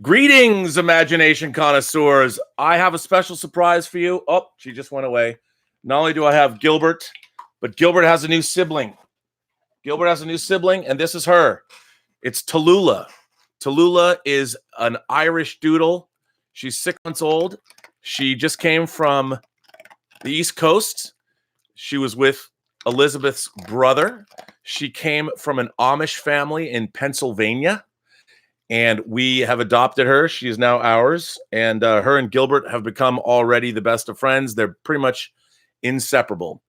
Greetings, imagination connoisseurs. I have a special surprise for you. Oh, she just went away. Not only do I have Gilbert, but Gilbert has a new sibling. Gilbert has a new sibling, and this is her. It's Tallulah. Tallulah is an Irish doodle. She's 6 months old. She just came from the East Coast. She was with Elizabeth's brother. She came from an Amish family in Pennsylvania. And we have adopted her. She is now ours. And her and Gilbert have become already the best of friends. They're pretty much inseparable.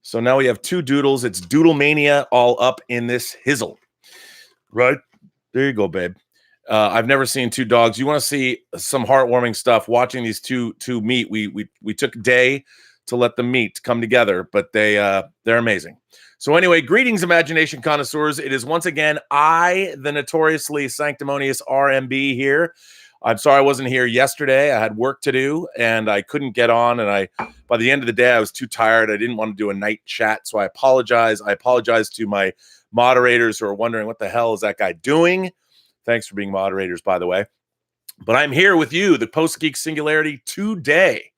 So now we have two doodles. It's doodle mania all up in this hizzle. Right? There you go, babe. I've never seen two dogs. You want to see some heartwarming stuff. Watching these two meet. We took a day to let them meet, come together, but they're amazing. So anyway, greetings, imagination connoisseurs. It is once again I, the notoriously sanctimonious RMB here. I'm sorry I wasn't here yesterday. I had work to do, and I couldn't get on, and by the end of the day, I was too tired. I didn't want to do a night chat, so I apologize. I apologize to my moderators who are wondering what the hell is that guy doing. Thanks for being moderators, by the way. But I'm here with you, the Post-Geek Singularity, today.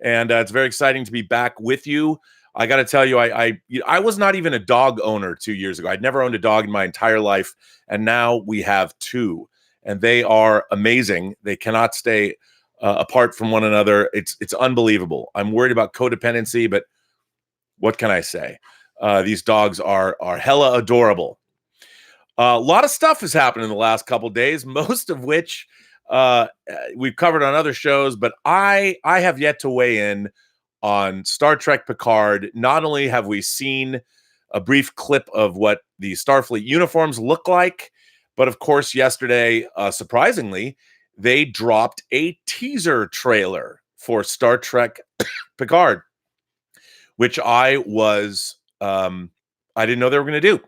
And it's very exciting to be back with you. I got to tell you, I was not even a dog owner 2 years ago. I'd never owned a dog in my entire life. And now we have two. And they are amazing. They cannot stay apart from one another. It's unbelievable. I'm worried about codependency, but what can I say? These dogs are hella adorable. A lot of stuff has happened in the last couple days, most of which we've covered on other shows, but I have yet to weigh in on Star Trek Picard. Not only have we seen a brief clip of what the Starfleet uniforms look like, but of course yesterday, surprisingly, they dropped a teaser trailer for Star Trek Picard, which I didn't know they were going to do.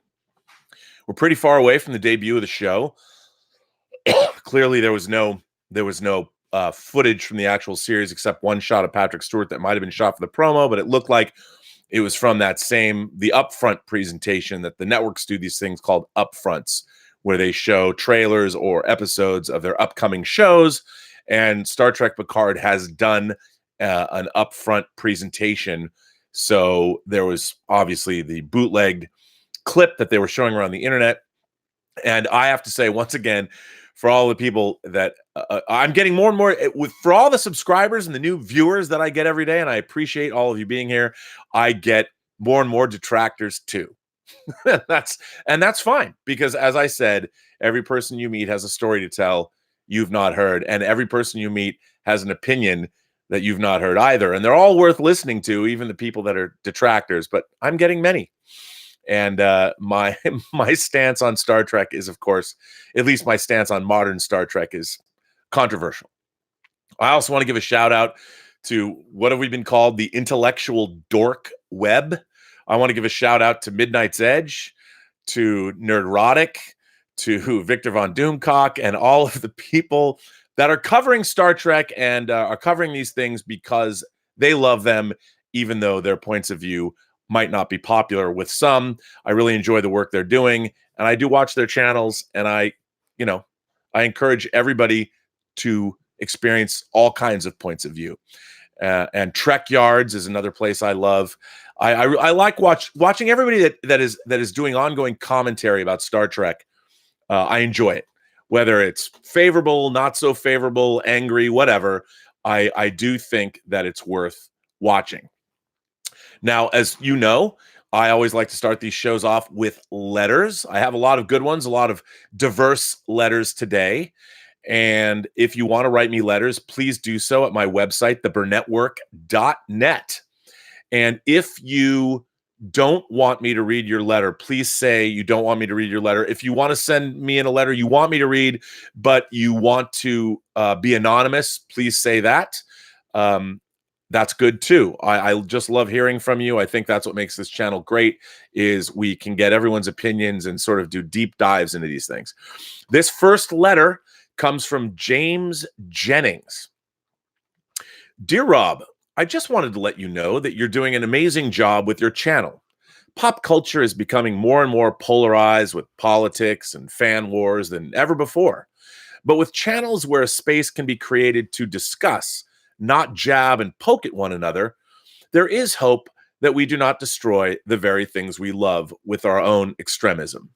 We're pretty far away from the debut of the show. Clearly, there was no footage from the actual series except one shot of Patrick Stewart that might have been shot for the promo, but it looked like it was from the upfront presentation that the networks do, these things called upfronts, where they show trailers or episodes of their upcoming shows. And Star Trek Picard has done an upfront presentation. So there was obviously the bootlegged clip that they were showing around the internet. And I have to say, once again, for all the people that I'm getting more and more for all the subscribers and the new viewers that I get every day, and I appreciate all of you being here, I get more and more detractors too. that's fine, because as I said, every person you meet has a story to tell you've not heard, and every person you meet has an opinion that you've not heard either, and they're all worth listening to, even the people that are detractors. But I'm getting many. And my stance on Star Trek is, of course, at least my stance on modern Star Trek is controversial. I also want to give a shout out to what have we been called, the intellectual dork web. I want to give a shout out to Midnight's Edge, to Nerdrotic, to Victor Von Doomcock, and all of the people that are covering Star Trek and are covering these things because they love them, even though their points of view might not be popular with some. I really enjoy the work they're doing, and I do watch their channels, and I encourage everybody to experience all kinds of points of view. And Trek Yards is another place I love. I like watching everybody that is doing ongoing commentary about Star Trek. I enjoy it, whether it's favorable, not so favorable, angry, whatever. I do think that it's worth watching. Now, as you know, I always like to start these shows off with letters. I have a lot of good ones, a lot of diverse letters today. And if you want to write me letters, please do so at my website, theburnettwork.net. And if you don't want me to read your letter, please say you don't want me to read your letter. If you want to send me in a letter you want me to read, but you want to be anonymous, please say that. That's good too. I just love hearing from you. I think that's what makes this channel great, is we can get everyone's opinions and sort of do deep dives into these things. This first letter comes from James Jennings. Dear Rob, I just wanted to let you know that you're doing an amazing job with your channel. Pop culture is becoming more and more polarized with politics and fan wars than ever before. But with channels where a space can be created to discuss, not jab and poke at one another, there is hope that we do not destroy the very things we love with our own extremism.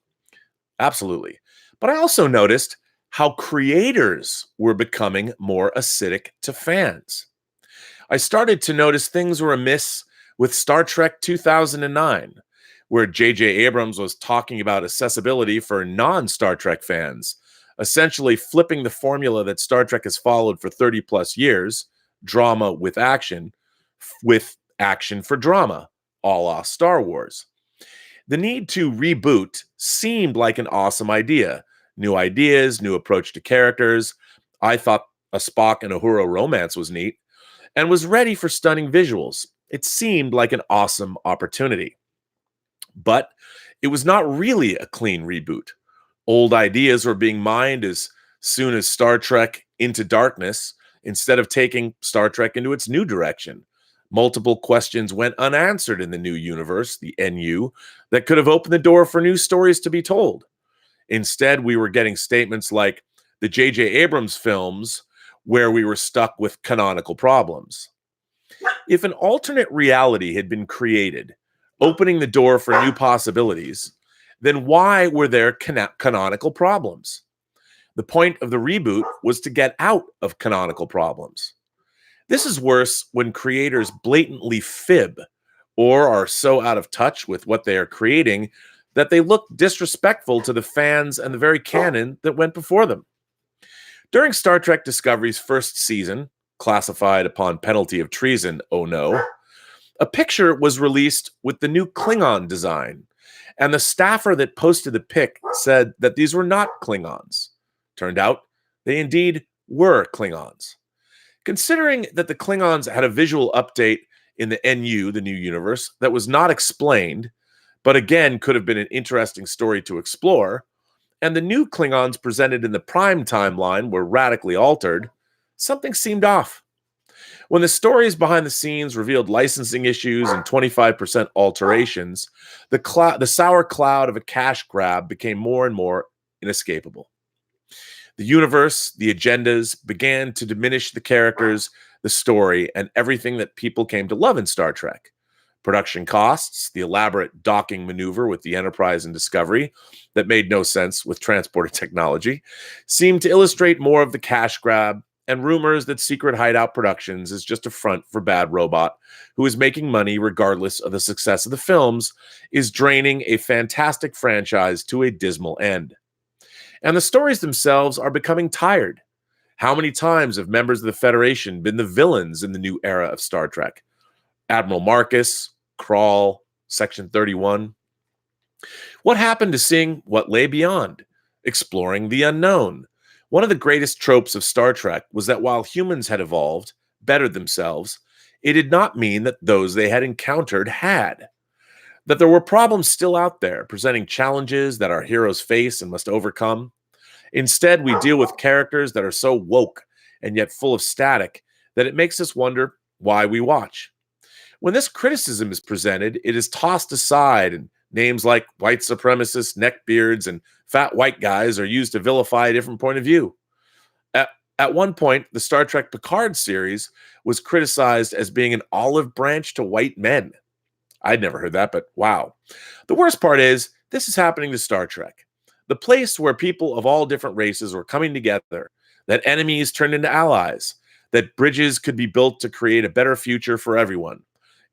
Absolutely. But I also noticed how creators were becoming more acidic to fans. I started to notice things were amiss with Star Trek 2009, where J.J. Abrams was talking about accessibility for non-Star Trek fans, essentially flipping the formula that Star Trek has followed for 30 plus years, drama with action for drama, a la Star Wars. The need to reboot seemed like an awesome idea. New ideas, new approach to characters. I thought a Spock and Uhura romance was neat and was ready for stunning visuals. It seemed like an awesome opportunity. But it was not really a clean reboot. Old ideas were being mined as soon as Star Trek Into Darkness, instead of taking Star Trek into its new direction. Multiple questions went unanswered in the new universe, the NU, that could have opened the door for new stories to be told. Instead, we were getting statements like the J.J. Abrams films, where we were stuck with canonical problems. If an alternate reality had been created, opening the door for new possibilities, then why were there canonical problems? The point of the reboot was to get out of canonical problems. This is worse when creators blatantly fib or are so out of touch with what they are creating that they look disrespectful to the fans and the very canon that went before them. During Star Trek Discovery's first season, classified upon penalty of treason, oh no, a picture was released with the new Klingon design, and the staffer that posted the pic said that these were not Klingons. Turned out they indeed were Klingons. Considering that the Klingons had a visual update in the NU, the new universe, that was not explained, but again could have been an interesting story to explore, and the new Klingons presented in the Prime timeline were radically altered, something seemed off. When the stories behind the scenes revealed licensing issues and 25% alterations, the sour cloud of a cash grab became more and more inescapable. The universe, the agendas began to diminish the characters, the story, and everything that people came to love in Star Trek. Production costs, the elaborate docking maneuver with the Enterprise and Discovery that made no sense with transporter technology, seemed to illustrate more of the cash grab, and rumors that Secret Hideout Productions is just a front for Bad Robot, who is making money regardless of the success of the films, is draining a fantastic franchise to a dismal end. And the stories themselves are becoming tired. How many times have members of the Federation been the villains in the new era of Star Trek? Admiral Marcus, Krall, Section 31. What happened to seeing what lay beyond? Exploring the unknown. One of the greatest tropes of Star Trek was that while humans had evolved, bettered themselves, it did not mean that those they had encountered had. That there were problems still out there, presenting challenges that our heroes face and must overcome. Instead, we deal with characters that are so woke and yet full of static that it makes us wonder why we watch. When this criticism is presented, it is tossed aside, and names like white supremacists, neckbeards, and fat white guys are used to vilify a different point of view. At one point, the Star Trek Picard series was criticized as being an olive branch to white men. I'd never heard that, but wow. The worst part is, this is happening to Star Trek, the place where people of all different races were coming together, that enemies turned into allies, that bridges could be built to create a better future for everyone.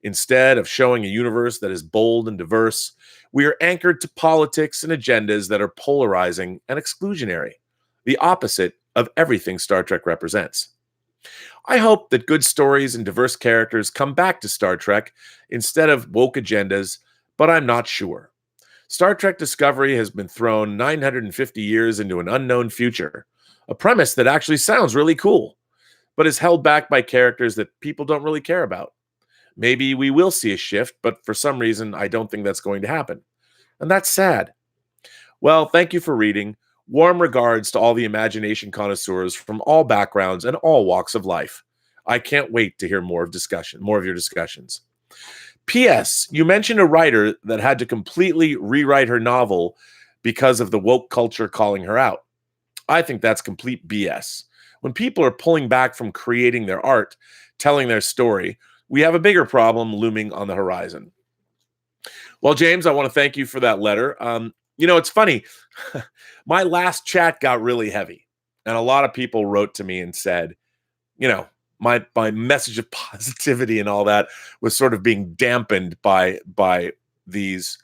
Instead of showing a universe that is bold and diverse, we are anchored to politics and agendas that are polarizing and exclusionary, the opposite of everything Star Trek represents. I hope that good stories and diverse characters come back to Star Trek instead of woke agendas, but I'm not sure. Star Trek Discovery has been thrown 950 years into an unknown future, a premise that actually sounds really cool, but is held back by characters that people don't really care about. Maybe we will see a shift, but for some reason, I don't think that's going to happen. And that's sad. Well, thank you for reading. Warm regards to all the imagination connoisseurs from all backgrounds and all walks of life. I can't wait to hear more of your discussions. P.S. You mentioned a writer that had to completely rewrite her novel because of the woke culture calling her out. I think that's complete BS. When people are pulling back from creating their art, telling their story, we have a bigger problem looming on the horizon. Well, James, I want to thank you for that letter. It's funny. My last chat got really heavy, and a lot of people wrote to me and said, my message of positivity and all that was sort of being dampened by these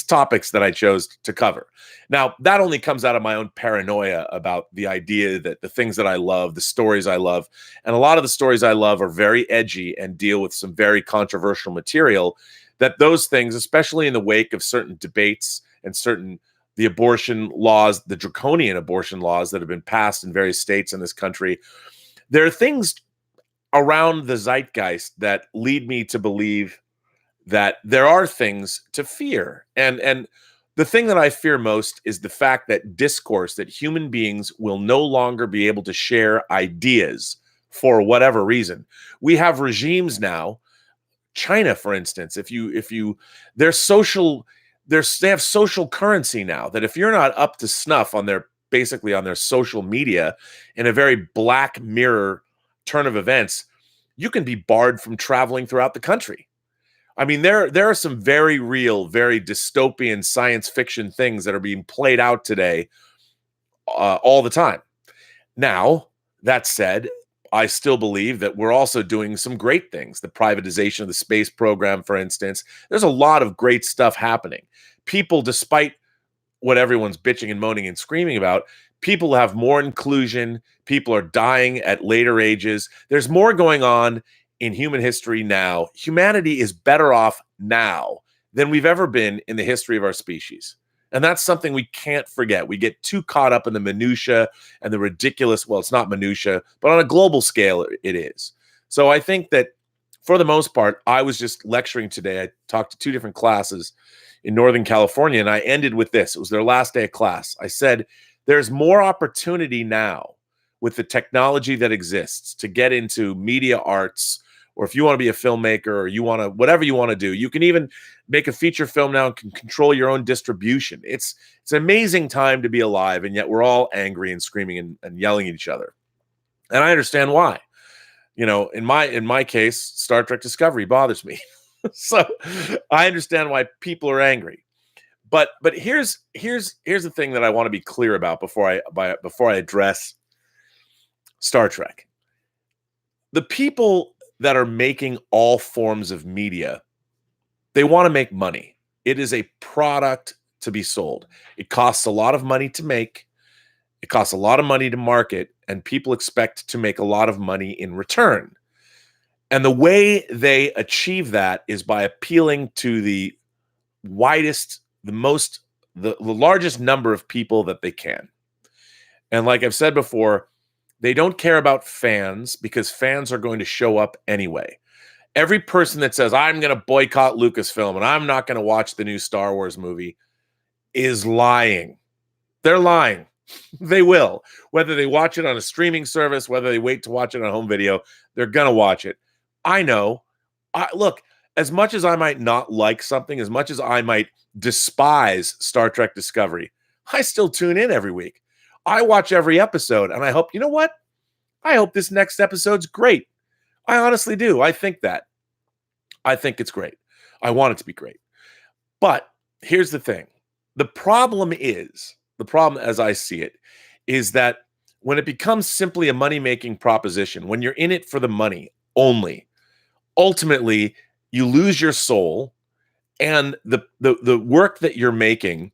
topics that I chose to cover. Now, that only comes out of my own paranoia about the idea that the things that I love, the stories I love, and a lot of the stories I love are very edgy and deal with some very controversial material, that those things, especially in the wake of certain debates and the abortion laws, the draconian abortion laws that have been passed in various states in this country, there are things around the zeitgeist that lead me to believe that there are things to fear. And the thing that I fear most is the fact that human beings will no longer be able to share ideas for whatever reason. We have regimes now, China, for instance, they have social currency now, that if you're not up to snuff on their social media in a very Black Mirror turn of events, you can be barred from traveling throughout the country. I mean, there are some very real, very dystopian science fiction things that are being played out today all the time. Now, that said, I still believe that we're also doing some great things. The privatization of the space program, for instance, there's a lot of great stuff happening. People, despite what everyone's bitching and moaning and screaming about, people have more inclusion. People are dying at later ages. There's more going on in human history now. Humanity is better off now than we've ever been in the history of our species. And that's something we can't forget. We get too caught up in the minutia and the ridiculous. Well, it's not minutia, but on a global scale, it is. So I think that for the most part, I was just lecturing today. I talked to 2 different classes in Northern California, and I ended with this. It was their last day of class. I said, there's more opportunity now with the technology that exists to get into media arts, or if you want to be a filmmaker, or you want to, whatever you want to do, you can even make a feature film now and can control your own distribution. It's an amazing time to be alive, and yet we're all angry and screaming and yelling at each other. And I understand why. In my case, Star Trek Discovery bothers me. So I understand why people are angry. But here's the thing that I want to be clear about before I address Star Trek. The people that are making all forms of media, they want to make money. It is a product to be sold. It costs a lot of money to make. It costs a lot of money to market, and people expect to make a lot of money in return. And the way they achieve that is by appealing to the largest number of people that they can. And like I've said before, they don't care about fans, because fans are going to show up anyway. Every person that says, I'm going to boycott Lucasfilm and I'm not going to watch the new Star Wars movie, is lying. They're lying. They will. Whether they watch it on a streaming service, whether they wait to watch it on home video, they're going to watch it. I know. Look, as much as I might not like something, as much as I might despise Star Trek Discovery, I still tune in every week. I watch every episode, and I hope, you know what? I hope this next episode's great. I honestly do. I think that. I think it's great. I want it to be great. But here's the thing. The problem as I see it, is that when it becomes simply a money-making proposition, when you're in it for the money only, ultimately you lose your soul, and the work that you're making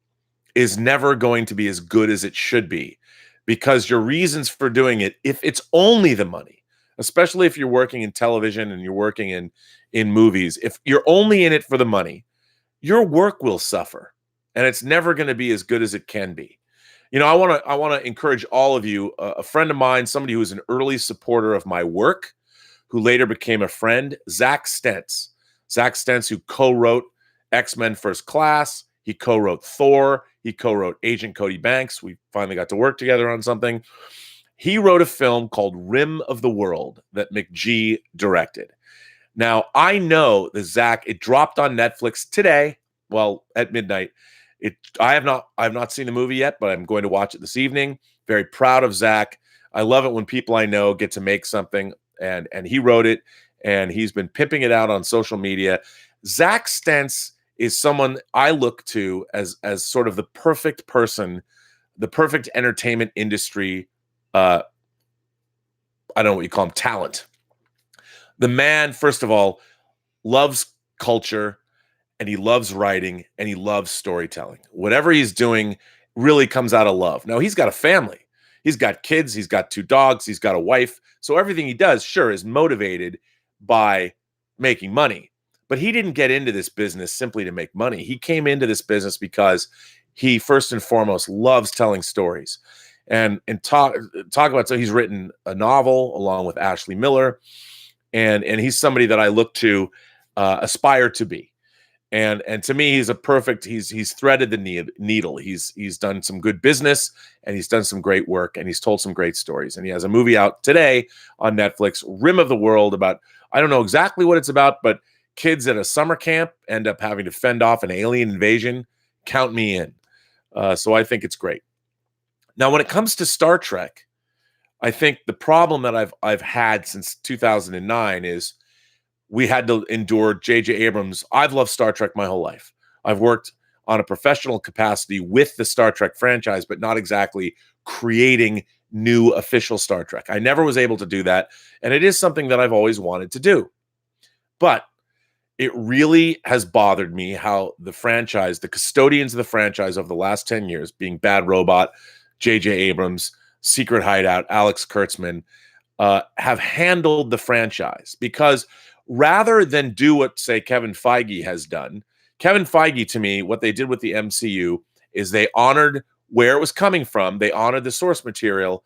is never going to be as good as it should be, because your reasons for doing it, if it's only the money, especially if you're working in television and you're working in movies, if you're only in it for the money, your work will suffer, and it's never going to be as good as it can be. I want to encourage all of you. A friend of mine, somebody who was an early supporter of my work, who later became a friend, Zach Stentz. Zach Stentz, who co-wrote X-Men First Class. He co-wrote Thor. He co-wrote Agent Cody Banks. We finally got to work together on something. He wrote a film called Rim of the World that McG directed. Now, I know that Zach, it dropped on Netflix today, well, at midnight. I have not seen the movie yet, but I'm going to watch it this evening. Very proud of Zach. I love it when people I know get to make something, and he wrote it, and he's been pimping it out on social media. Zach Stentz is someone I look to as sort of the perfect person, the perfect entertainment industry. I don't know what you call him, talent. The man, first of all, loves culture, and he loves writing, and he loves storytelling. Whatever he's doing really comes out of love. Now, he's got a family. He's got kids. He's got 2 dogs. He's got a wife. So everything he does, sure, is motivated by making money. But he didn't get into this business simply to make money. He came into this business because he, first and foremost, loves telling stories. And talk about, so he's written a novel along with Ashley Miller. And he's somebody that I look to aspire to be. And to me, he's he's threaded the needle. He's done some good business, and he's done some great work, and he's told some great stories. And he has a movie out today on Netflix, Rim of the World, about, I don't know exactly what it's about, but kids at a summer camp end up having to fend off an alien invasion. Count me in. So I think it's great. Now, when it comes to Star Trek, I think the problem that I've had since 2009 is we had to endure J.J. Abrams. I've loved Star Trek my whole life. I've worked on a professional capacity with the Star Trek franchise, but not exactly creating new official Star Trek. I never was able to do that, and it is something that I've always wanted to do. But it really has bothered me how the franchise, the custodians of the franchise over the last 10 years, being Bad Robot, J.J. Abrams, Secret Hideout, Alex Kurtzman, have handled the franchise. Because rather than do what, say, Kevin Feige has done, Kevin Feige, to me, what they did with the MCU is they honored where it was coming from. They honored the source material,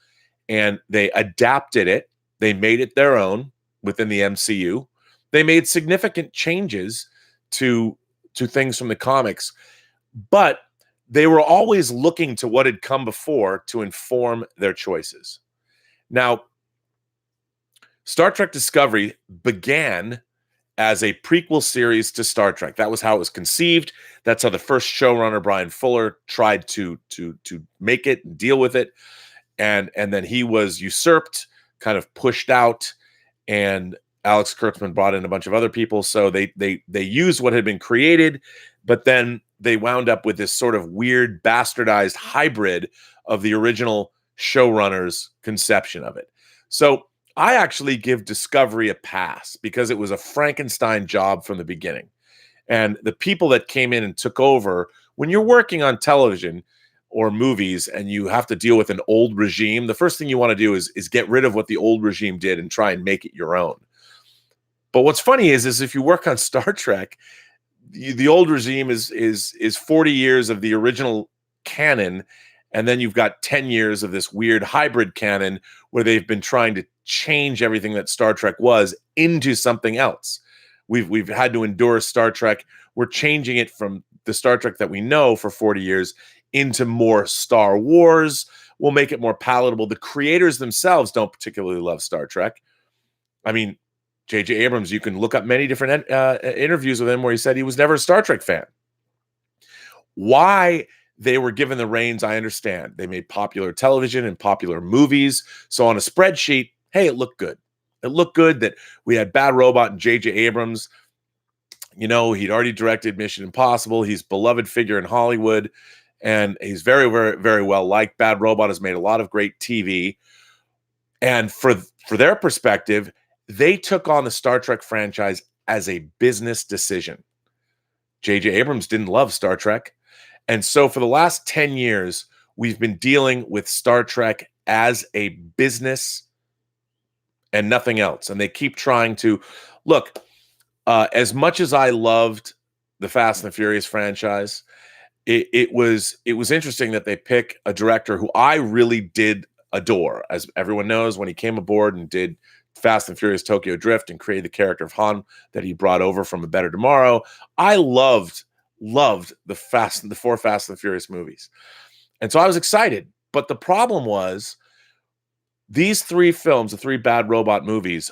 and they adapted it. They made it their own within the MCU. They made significant changes to things from the comics, but they were always looking to what had come before to inform their choices. Now, Star Trek Discovery began as a prequel series to Star Trek. That was how it was conceived. That's how the first showrunner, Brian Fuller, tried to make it and deal with it. And then he was usurped, kind of pushed out, and Alex Kurtzman brought in a bunch of other people. So they used what had been created, but then they wound up with this sort of weird bastardized hybrid of the original showrunner's conception of it. So I actually give Discovery a pass because it was a Frankenstein job from the beginning. And the people that came in and took over, when you're working on television or movies and you have to deal with an old regime, the first thing you want to do is get rid of what the old regime did and try and make it your own. But what's funny is if you work on Star Trek, the old regime is 40 years of the original canon, and then you've got 10 years of this weird hybrid canon where they've been trying to change everything that Star Trek was into something else. We've had to endure Star Trek. We're changing it from the Star Trek that we know for 40 years into more Star Wars. We'll make it more palatable. The creators themselves don't particularly love Star Trek. I mean, J.J. Abrams, you can look up many different interviews with him where he said he was never a Star Trek fan. Why they were given the reins, I understand. They made popular television and popular movies. So on a spreadsheet, hey, it looked good. It looked good that we had Bad Robot and J.J. Abrams. You know, he'd already directed Mission Impossible. He's a beloved figure in Hollywood, and he's very, very, very well liked. Bad Robot has made a lot of great TV. And for their perspective, they took on the Star Trek franchise as a business decision. J.J. Abrams didn't love Star Trek. And so for the last 10 years, we've been dealing with Star Trek as a business and nothing else. And they keep trying to look, as much as I loved the Fast and the Furious franchise, it was interesting that they pick a director who I really did adore. As everyone knows, when he came aboard and did Fast and Furious Tokyo Drift and created the character of Han that he brought over from A Better Tomorrow, I loved the four Fast and the Furious movies. And so I was excited. But the problem was these 3 films, the 3 Bad Robot movies,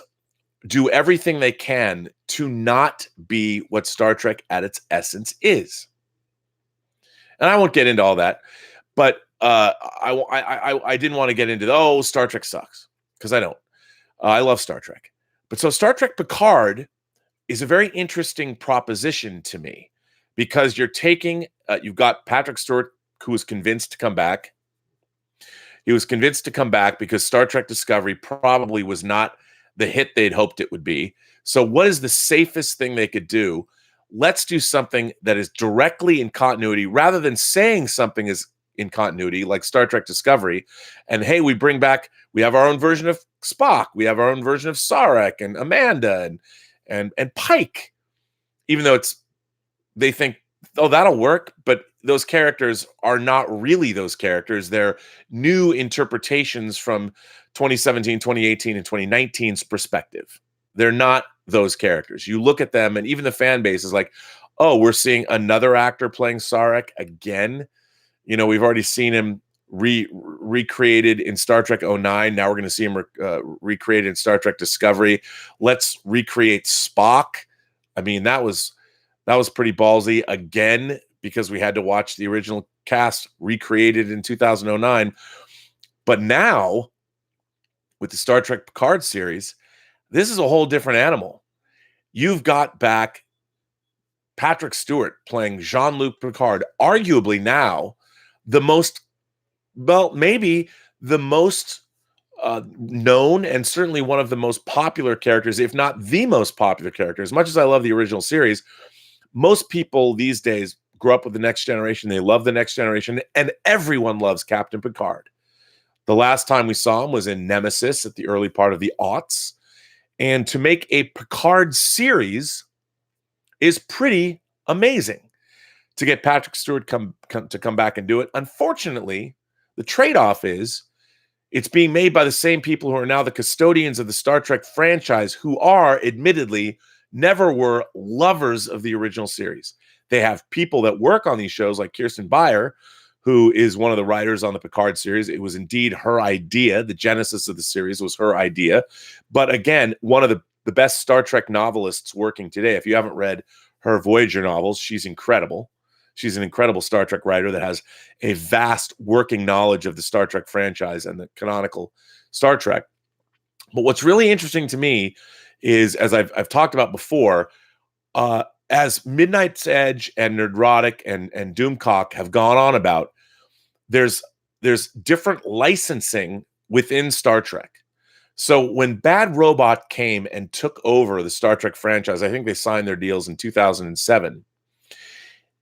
do everything they can to not be what Star Trek at its essence is. And I won't get into all that, but I didn't want to get into Star Trek sucks, because I don't. I love Star Trek. But so Star Trek Picard is a very interesting proposition to me, because you're taking, you've got Patrick Stewart, who was convinced to come back. He was convinced to come back because Star Trek Discovery probably was not the hit they'd hoped it would be. So what is the safest thing they could do? Let's do something that is directly in continuity, rather than saying something is in continuity, like Star Trek Discovery. And hey, we have our own version of Spock. We have our own version of Sarek and Amanda and Pike, even though they think, oh, that'll work. But those characters are not really those characters. They're new interpretations from 2017, 2018, and 2019's perspective. They're not those characters. You look at them, and even the fan base is like, oh, we're seeing another actor playing Sarek again. You know, we've already seen him recreated in Star Trek 09. Now we're going to see him recreated in Star Trek Discovery. Let's recreate Spock. I mean, that was pretty ballsy again, because we had to watch the original cast recreated in 2009. But now, with the Star Trek Picard series, this is a whole different animal. You've got back Patrick Stewart playing Jean-Luc Picard, arguably now maybe the most known, and certainly one of the most popular characters, if not the most popular character. As much as I love the original series, most people these days grew up with the Next Generation. They love the Next Generation, and everyone loves Captain Picard. The last time we saw him was in Nemesis at the early part of the aughts. And to make a Picard series is pretty amazing. To get Patrick Stewart to come back and do it. Unfortunately, the trade-off is it's being made by the same people who are now the custodians of the Star Trek franchise, who are, admittedly, never were lovers of the original series. They have people that work on these shows, like Kirsten Beyer, who is one of the writers on the Picard series. It was indeed her idea. The genesis of the series was her idea. But again, one of the best Star Trek novelists working today. If you haven't read her Voyager novels, she's incredible. She's an incredible Star Trek writer that has a vast working knowledge of the Star Trek franchise and the canonical Star Trek. But what's really interesting to me is, as I've talked about before, as Midnight's Edge and Nerdrotic and Doomcock have gone on about, there's different licensing within Star Trek. So when Bad Robot came and took over the Star Trek franchise, I think they signed their deals in 2007.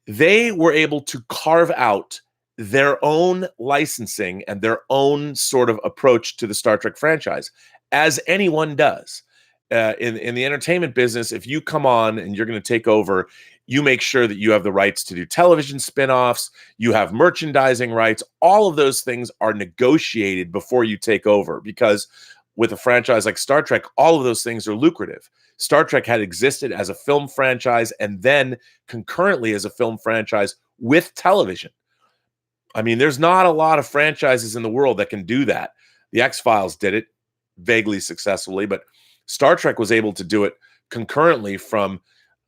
They were able to carve out their own licensing and their own sort of approach to the Star Trek franchise, as anyone does. In the entertainment business, if you come on and you're going to take over, you make sure that you have the rights to do television spinoffs, you have merchandising rights. All of those things are negotiated before you take over, because with a franchise like Star Trek, all of those things are lucrative. Star Trek had existed as a film franchise and then concurrently as a film franchise with television. I mean, there's not a lot of franchises in the world that can do that. The X-Files did it vaguely successfully, but Star Trek was able to do it concurrently from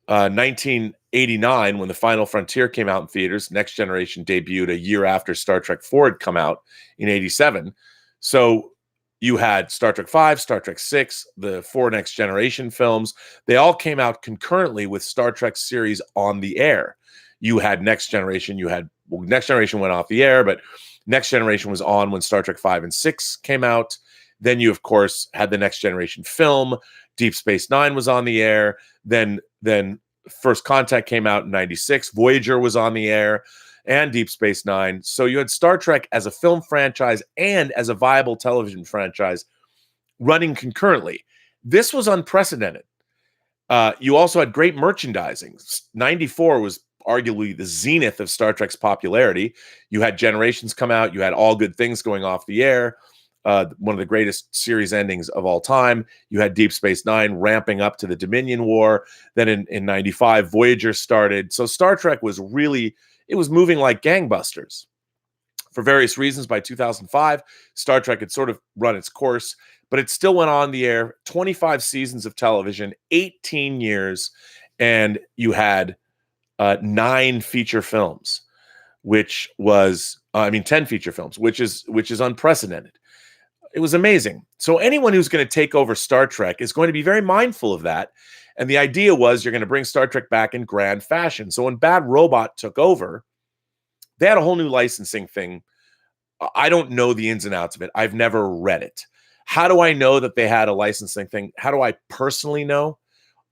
1989, when The Final Frontier came out in theaters. Next Generation debuted a year after Star Trek IV had come out in 87. So you had Star Trek V, Star Trek VI, the 4 Next Generation films. They all came out concurrently with Star Trek series on the air. You had Next Generation. Next Generation went off the air, but Next Generation was on when Star Trek V and VI came out. Then you, of course, had the Next Generation film. Deep Space Nine was on the air. Then First Contact came out in 96. Voyager was on the air, and Deep Space Nine. So you had Star Trek as a film franchise and as a viable television franchise running concurrently. This was unprecedented. You also had great merchandising. 94 was arguably the zenith of Star Trek's popularity. You had Generations come out. You had All Good Things going off the air. One of the greatest series endings of all time. You had Deep Space Nine ramping up to the Dominion War. Then in 95, Voyager started. So Star Trek was it was moving like gangbusters. For various reasons, by 2005, Star Trek had sort of run its course, but it still went on the air. 25 seasons of television, 18 years, and you had 9 feature films. which was 10 feature films, which is unprecedented. It was amazing. So anyone who's going to take over Star Trek is going to be very mindful of that. And the idea was you're going to bring Star Trek back in grand fashion. So when Bad Robot took over, they had a whole new licensing thing. I don't know the ins and outs of it. I've never read it. How do I know that they had a licensing thing? How do I personally know?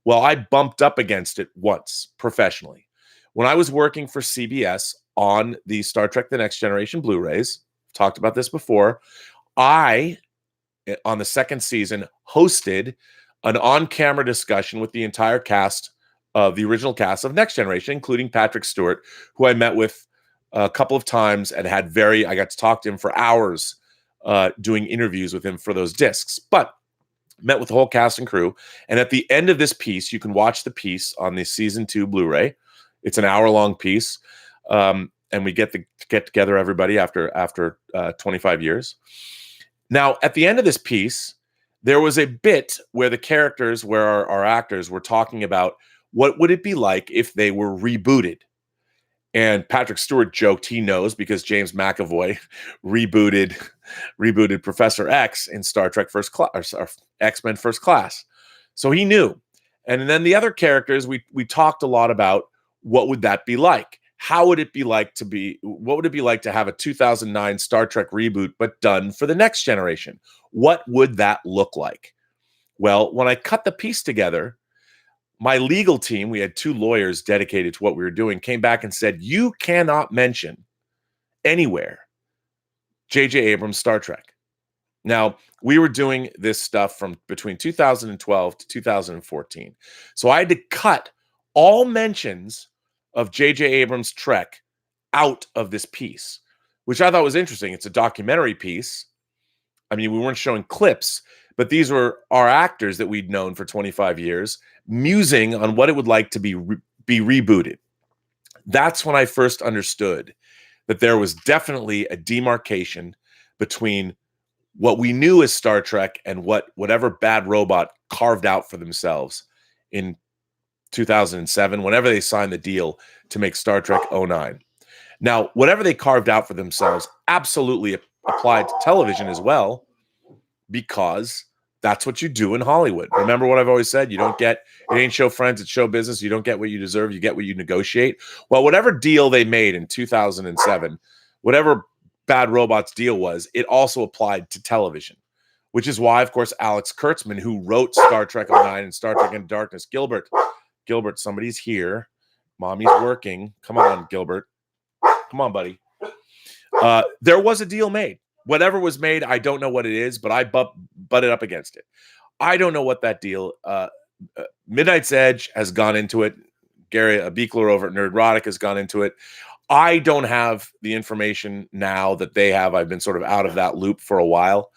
Well, I bumped up against it once professionally. When I was working for CBS on the Star Trek The Next Generation Blu-rays, talked about this before, I, on the second season, hosted an on-camera discussion with the entire cast of the original cast of Next Generation, including Patrick Stewart, who I met with a couple of times and I got to talk to him for hours doing interviews with him for those discs. But met with the whole cast and crew. And at the end of this piece, you can watch the piece on the season 2 Blu-ray. It's an hour-long piece. And we get together everybody after 25 years. Now, at the end of this piece, there was a bit where the characters, where our actors were talking about what would it be like if they were rebooted. And Patrick Stewart joked he knows because James McAvoy rebooted Professor X in Star Trek First Class, or X-Men First Class. So he knew. And then the other characters, we talked a lot about what would that be like? What would it be like to have a 2009 Star Trek reboot, but done for the next generation? What would that look like? Well, when I cut the piece together, my legal team, we had 2 lawyers dedicated to what we were doing, came back and said, you cannot mention anywhere J.J. Abrams' Star Trek. Now, we were doing this stuff from between 2012 to 2014. So I had to cut all mentions of J.J. Abrams' Trek out of this piece, which I thought was interesting. It's a documentary piece. We weren't showing clips, but these were our actors that we'd known for 25 years, musing on what it would like to be rebooted. That's when I first understood that there was definitely a demarcation between what we knew as Star Trek and whatever Bad Robot carved out for themselves in 2007, whenever they signed the deal to make Star Trek 09. Now, whatever they carved out for themselves absolutely applied to television as well, because that's what you do in Hollywood. Remember what I've always said? It ain't show friends, it's show business. You don't get what you deserve, you get what you negotiate. Well, whatever deal they made in 2007, whatever Bad Robot's deal was, it also applied to television, which is why, of course, Alex Kurtzman, who wrote Star Trek 09 and Star Trek Into Darkness, Gilbert, somebody's here. Mommy's working. Come on, Gilbert. Come on, buddy. There was a deal made. Whatever was made, I don't know what it is, but I butted up against it. I don't know what that deal. Midnight's Edge has gone into it. Gary Beekler over at Nerdrotic has gone into it. I don't have the information now that they have. I've been sort of out of that loop for a while,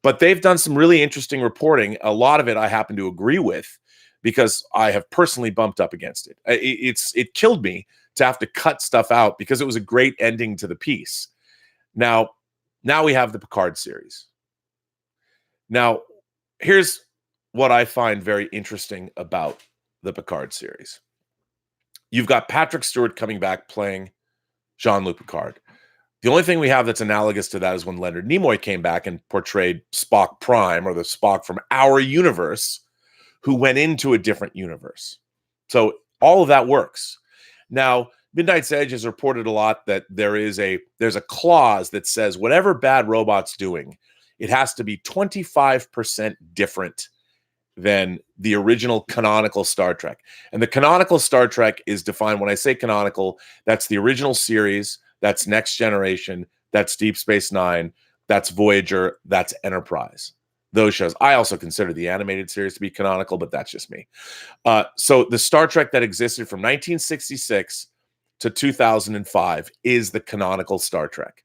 but they've done some really interesting reporting. A lot of it I happen to agree with because I have personally bumped up against it. It killed me to have to cut stuff out because it was a great ending to the piece. Now we have the Picard series. Now, here's what I find very interesting about the Picard series. You've got Patrick Stewart coming back playing Jean-Luc Picard. The only thing we have that's analogous to that is when Leonard Nimoy came back and portrayed Spock Prime, or the Spock from our universe, who went into a different universe. So all of that works. Now, Midnight's Edge has reported a lot that there's a clause that says whatever Bad Robot's doing, it has to be 25% different than the original canonical Star Trek. And the canonical Star Trek is defined, when I say canonical, that's the original series, that's Next Generation, that's Deep Space Nine, that's Voyager, that's Enterprise. Those shows. I also consider the animated series to be canonical, but that's just me. So the Star Trek that existed from 1966 to 2005 is the canonical Star Trek.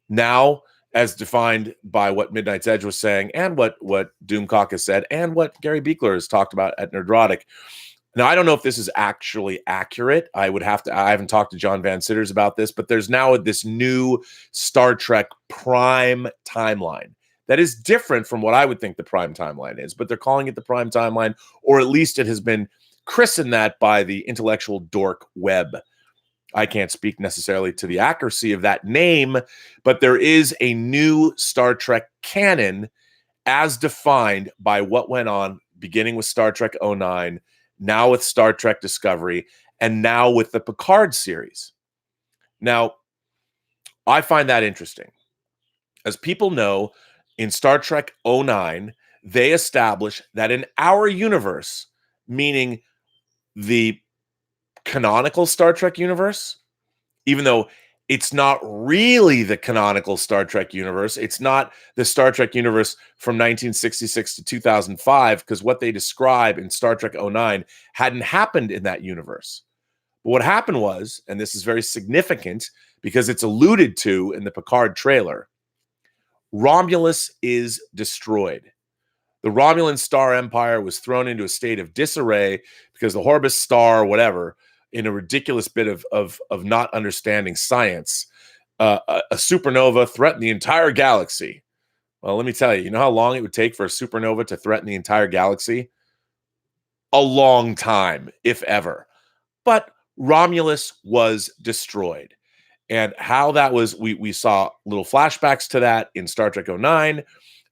Now, as defined by what Midnight's Edge was saying, and what Doomcock has said, and what Gary Beekler has talked about at Nerdrotic. Now, I don't know if this is actually accurate. I haven't talked to John Van Sitters about this, but there's now this new Star Trek Prime timeline that is different from what I would think the Prime timeline is, but they're calling it the Prime timeline, or at least it has been christened that by the intellectual dork web. I can't speak necessarily to the accuracy of that name, but there is a new Star Trek canon as defined by what went on, beginning with Star Trek 09, now with Star Trek Discovery, and now with the Picard series. Now, I find that interesting. As people know, in Star Trek 09, they establish that in our universe, meaning the canonical Star Trek universe, even though it's not really the canonical Star Trek universe, it's not the Star Trek universe from 1966 to 2005, because what they describe in Star Trek 09 hadn't happened in that universe. But what happened was, and this is very significant because it's alluded to in the Picard trailer, Romulus is destroyed. The Romulan star empire was thrown into a state of disarray because the Horus star, whatever, in a ridiculous bit of not understanding science, a supernova threatened the entire galaxy. Well, let me tell you, you know how long it would take for a supernova to threaten the entire galaxy? A long time, if ever. But Romulus was destroyed. And how that was, we saw little flashbacks to that in Star Trek 09.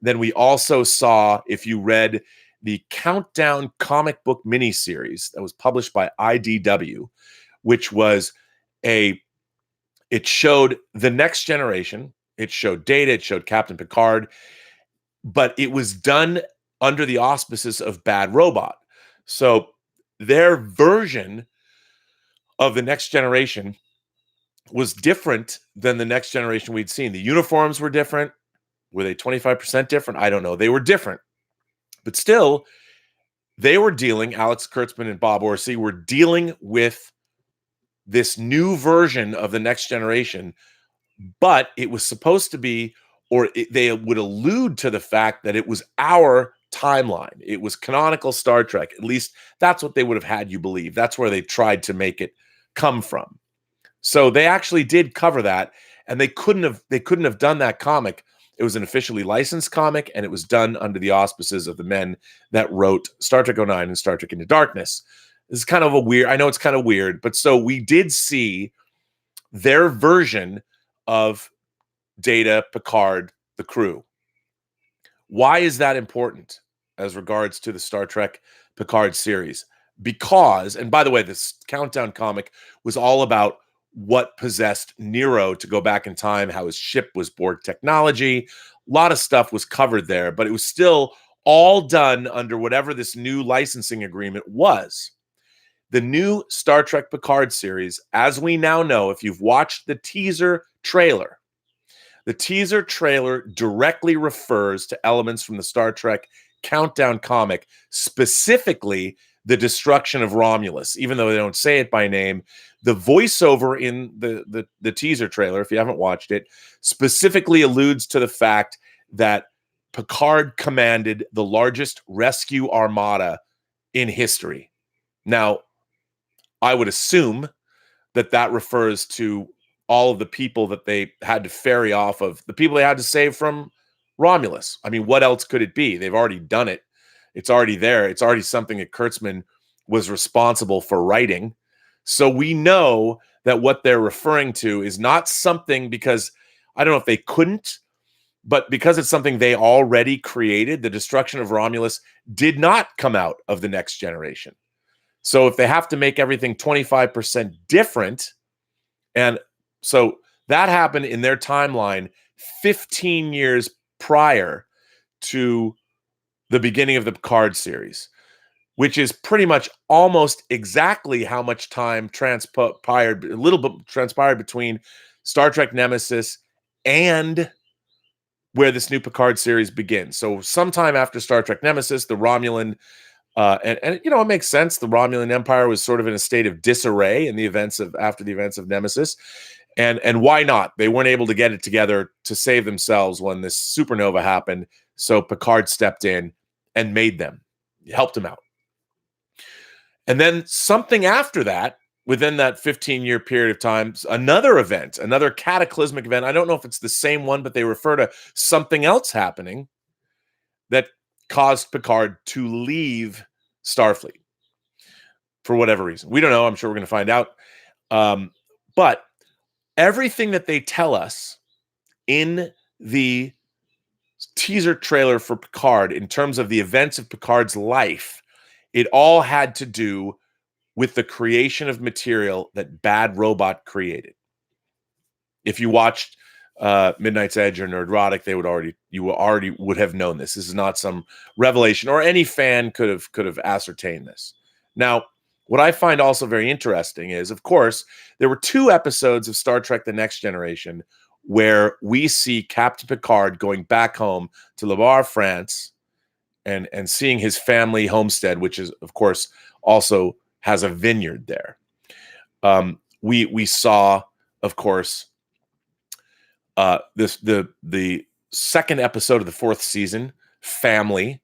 Then we also saw, if you read the Countdown comic book miniseries that was published by IDW, which was it showed the next generation, it showed Data, it showed Captain Picard, but it was done under the auspices of Bad Robot. So their version of the next generation was different than the next generation we'd seen. The uniforms were different. Were they 25% different? I don't know. They were different. But still, they were dealing, Alex Kurtzman and Bob Orsi were dealing with this new version of the next generation, but it was supposed to be, they would allude to the fact that it was our timeline. It was canonical Star Trek. At least that's what they would have had you believe. That's where they tried to make it come from. So they actually did cover that, and they couldn't have done that comic. It was an officially licensed comic, and it was done under the auspices of the men that wrote Star Trek 09 and Star Trek Into Darkness. This is kind of I know it's kind of weird, but so we did see their version of Data, Picard, the crew. Why is that important as regards to the Star Trek Picard series? Because, and by the way, this Countdown comic was all about what possessed Nero to go back in time, how his ship was Borg technology. A lot of stuff was covered there, but it was still all done under whatever this new licensing agreement was. The new Star Trek Picard series, as we now know, if you've watched the teaser trailer directly refers to elements from the Star Trek Countdown comic, specifically the destruction of Romulus, even though they don't say it by name. The voiceover in the teaser trailer, if you haven't watched it, specifically alludes to the fact that Picard commanded the largest rescue armada in history. Now, I would assume that refers to all of the people that they had to ferry off of, the people they had to save from Romulus. I mean, what else could it be? They've already done it. It's already there. It's already something that Kurtzman was responsible for writing. So we know that what they're referring to is not something, because I don't know if they couldn't, but because it's something they already created. The destruction of Romulus did not come out of the next generation. So if they have to make everything 25% different, and so that happened in their timeline 15 years prior to the beginning of the Picard series, which is pretty much almost exactly how much time transpired between Star Trek Nemesis and where this new Picard series begins. So sometime after Star Trek Nemesis, the Romulan, and you know, it makes sense. The Romulan Empire was sort of in a state of disarray after the events of Nemesis. And why not? They weren't able to get it together to save themselves when this supernova happened. So Picard stepped in and helped them out. And then something after that, within that 15-year period of time, another cataclysmic event. I don't know if it's the same one, but they refer to something else happening that caused Picard to leave Starfleet for whatever reason. We don't know. I'm sure we're going to find out. But everything that they tell us in the teaser trailer for Picard, in terms of the events of Picard's life, it all had to do with the creation of material that Bad Robot created. If you watched Midnight's Edge or Nerdrotic, you already would have known this. This is not some revelation, or any fan could have ascertained this. Now, what I find also very interesting is, of course, there were 2 episodes of Star Trek: The Next Generation where we see Captain Picard going back home to Le Bar, France, and seeing his family homestead, which is, of course, also has a vineyard there. We saw, of course, the second episode of the 4th season, Family,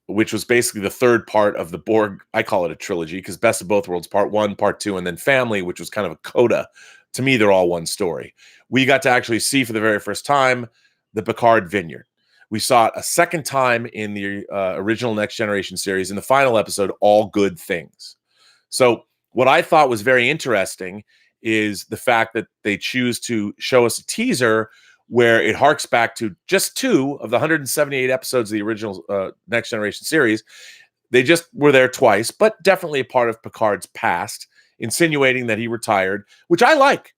which was basically the 3rd part of the Borg. I call it a trilogy because Best of Both Worlds, part 1, part 2, and then Family, which was kind of a coda. To me, they're all one story. We got to actually see for the very first time the Picard vineyard. We saw it a second time in the original Next Generation series, in the final episode, All Good Things. So what I thought was very interesting is the fact that they choose to show us a teaser where it harks back to just 2 of the 178 episodes of the original Next Generation series. They just were there twice, but definitely a part of Picard's past, insinuating that he retired, which I like.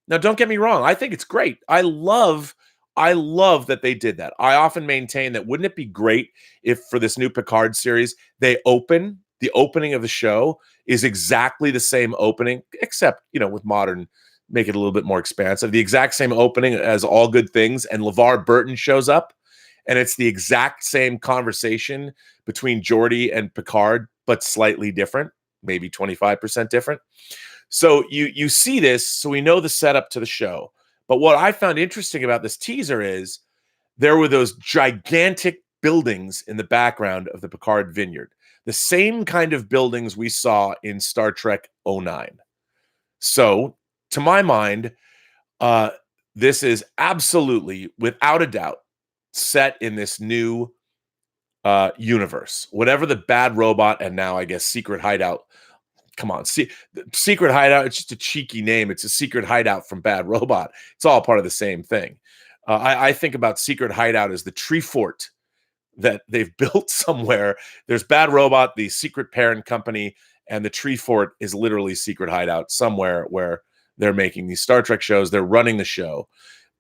Now, don't get me wrong. I think it's great. I love that they did that. I often maintain that wouldn't it be great if for this new Picard series, the opening of the show is exactly the same opening, except, with modern, make it a little bit more expansive. The exact same opening as All Good Things, and LeVar Burton shows up, and it's the exact same conversation between Geordi and Picard, but slightly different, maybe 25% different. So you see this, so we know the setup to the show. But what I found interesting about this teaser is there were those gigantic buildings in the background of the Picard vineyard, the same kind of buildings we saw in Star Trek 09. So, to my mind, this is absolutely, without a doubt, set in this new universe. Whatever the Bad Robot, and now I guess Secret Hideout. Come on, Secret Hideout, it's just a cheeky name. It's a secret hideout from Bad Robot. It's all part of the same thing. I think about Secret Hideout as the tree fort that they've built somewhere. There's Bad Robot, the secret parent company, and the tree fort is literally Secret Hideout somewhere where they're making these Star Trek shows. They're running the show.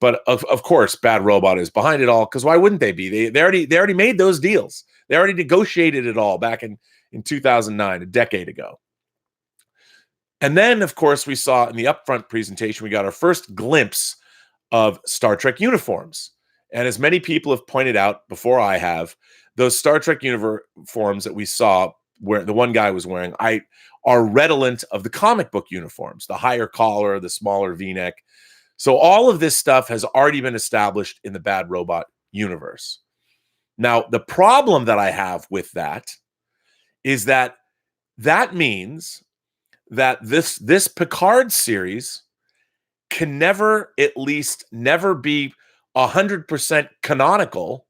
But of course, Bad Robot is behind it all, because why wouldn't they be? They already made those deals. They already negotiated it all back in 2009, a decade ago. And then, of course, we saw in the upfront presentation, we got our first glimpse of Star Trek uniforms. And as many people have pointed out before I have, those Star Trek uniforms that we saw, where the one guy was wearing, are redolent of the comic book uniforms, the higher collar, the smaller V-neck. So all of this stuff has already been established in the Bad Robot universe. Now, the problem that I have with that is that means that this Picard series can never be 100% canonical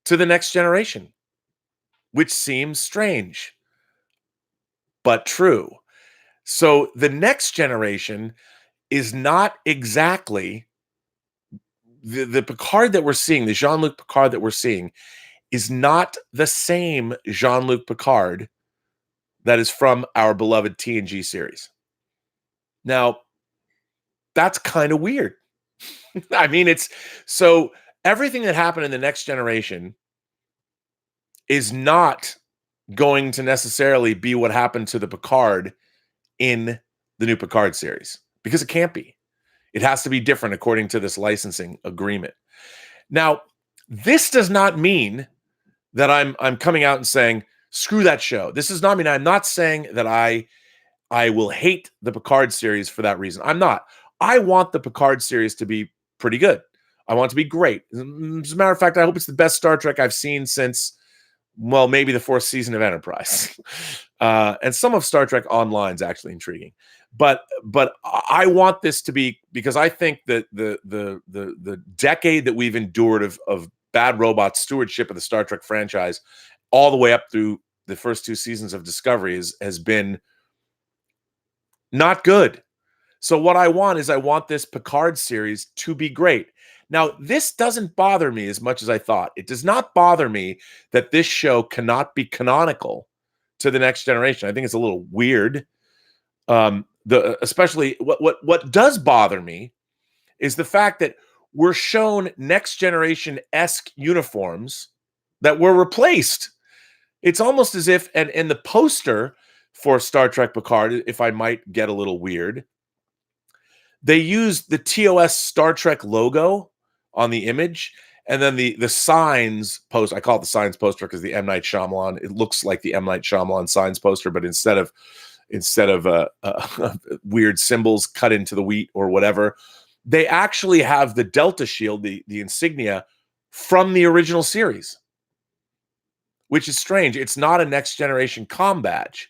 to the Next Generation, which seems strange, but true. So the Next Generation is not exactly the Picard that we're seeing, the Jean-Luc Picard that we're seeing is not the same Jean-Luc Picard that is from our beloved TNG series. Now, that's kind of weird. I mean, it's so everything that happened in the Next Generation is not going to necessarily be what happened to the Picard in the new Picard series, because it can't be. It has to be different according to this licensing agreement. Now, this does not mean that I'm coming out and saying, screw that show. This does not mean, I'm not saying that I will hate the Picard series for that reason. I'm not. I want the Picard series to be pretty good. I want it to be great. As a matter of fact, I hope it's the best Star Trek I've seen since, well, maybe the 4th season of Enterprise. And some of Star Trek Online is actually intriguing. But I want this to be, because I think that the decade that we've endured of Bad Robot stewardship of the Star Trek franchise, all the way up through the first 2 seasons of Discovery, has been not good. So what I want is I want this Picard series to be great. Now, this doesn't bother me as much as I thought. It does not bother me that this show cannot be canonical to the next generation. I think it's a little weird. Especially what does bother me is the fact that we're shown next generation-esque uniforms that were replaced. It's almost as if, and the poster for Star Trek Picard, if I might get a little weird, they used the TOS Star Trek logo on the image, and then the signs post. I call it the signs poster because the M. Night Shyamalan. It looks like the M. Night Shyamalan signs poster, but instead of weird symbols cut into the wheat or whatever, they actually have the Delta Shield, the insignia from the original series, which is strange. It's not a next generation comm badge.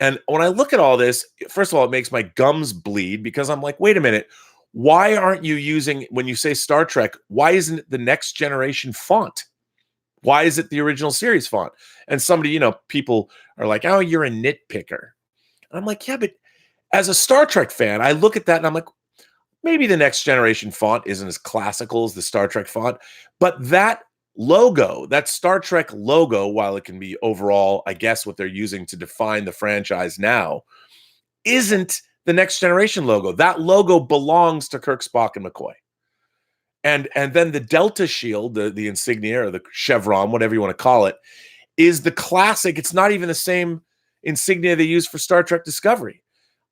And when I look at all this, first of all, it makes my gums bleed because I'm like, wait a minute. Why aren't you using, when you say Star Trek, why isn't it the next generation font? Why is it the original series font? And somebody, people are like, oh, you're a nitpicker. And I'm like, yeah, but as a Star Trek fan, I look at that and I'm like, maybe the next generation font isn't as classical as the Star Trek font, but that logo, that Star Trek logo, while it can be overall, I guess, what they're using to define the franchise now, isn't the next generation logo. That logo belongs to Kirk, Spock, and McCoy. And then the Delta Shield, the insignia or the chevron, whatever you want to call it, is the classic. It's not even the same insignia they use for Star Trek Discovery.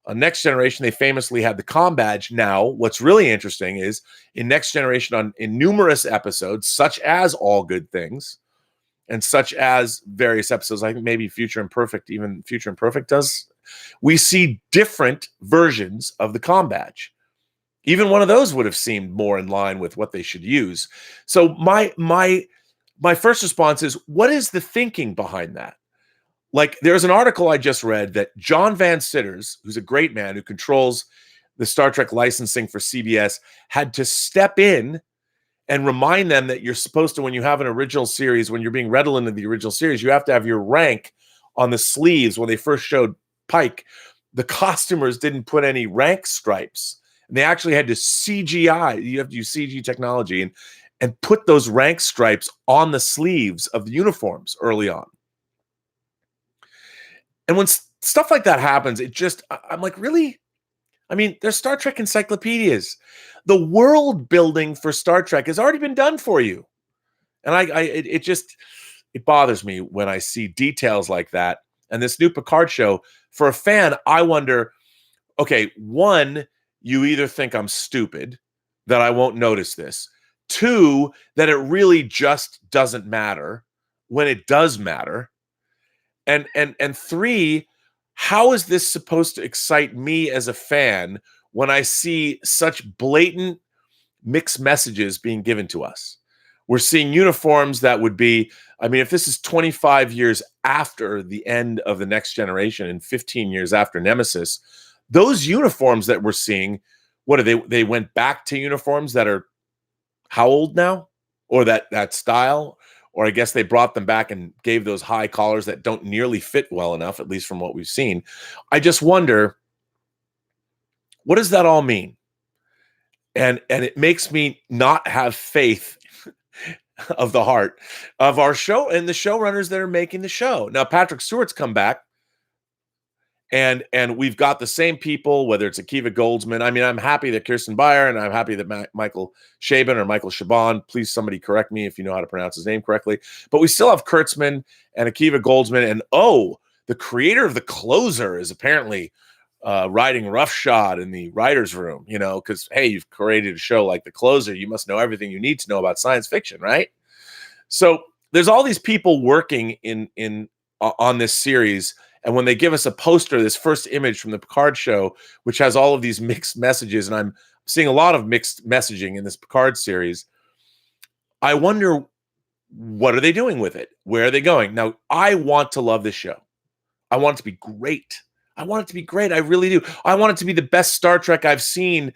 On Next Generation, they famously had the comm badge. Now, what's really interesting is in Next Generation, in numerous episodes, such as All Good Things, and such as various episodes, I think maybe Future Imperfect, even Future Imperfect does, we see different versions of the comm badge. Even one of those would have seemed more in line with what they should use. So my first response is, what is the thinking behind that? Like, there's an article I just read that John Van Citters, who's a great man who controls the Star Trek licensing for CBS, had to step in and remind them that you're supposed to, when you have an original series, when you're being redolent of the original series, you have to have your rank on the sleeves. When they first showed Pike, the costumers didn't put any rank stripes. And they actually had to CGI, you have to use CG technology, and put those rank stripes on the sleeves of the uniforms early on. And when stuff like that happens, I'm like, really? I mean, there's Star Trek encyclopedias. The world building for Star Trek has already been done for you. And it bothers me when I see details like that. And this new Picard show, for a fan, I wonder, okay, one, you either think I'm stupid, that I won't notice this. Two, that it really just doesn't matter when it does matter. And three, how is this supposed to excite me as a fan when I see such blatant mixed messages being given to us? We're seeing uniforms that would be, I mean, if this is 25 years after the end of the Next Generation and 15 years after Nemesis, those uniforms that we're seeing, what are they went back to uniforms that are how old now? Or that style? Or I guess they brought them back and gave those high collars that don't nearly fit well enough, at least from what we've seen. I just wonder, what does that all mean? And it makes me not have faith of the heart of our show and the showrunners that are making the show. Now, Patrick Stewart's come back, and we've got the same people, whether it's Akiva Goldsman. I mean, I'm happy that Kirsten Beyer, and I'm happy that Michael Chabon or Michael Chabon, please somebody correct me if you know how to pronounce his name correctly. But we still have Kurtzman and Akiva Goldsman, and the creator of The Closer is apparently riding roughshod in the writer's room, because, hey, you've created a show like The Closer. You must know everything you need to know about science fiction, right? So there's all these people working on this series. And when they give us a poster, this first image from the Picard show, which has all of these mixed messages, and I'm seeing a lot of mixed messaging in this Picard series, I wonder, what are they doing with it? Where are they going? Now, I want to love this show. I want it to be great. I really do. I want it to be the best Star Trek I've seen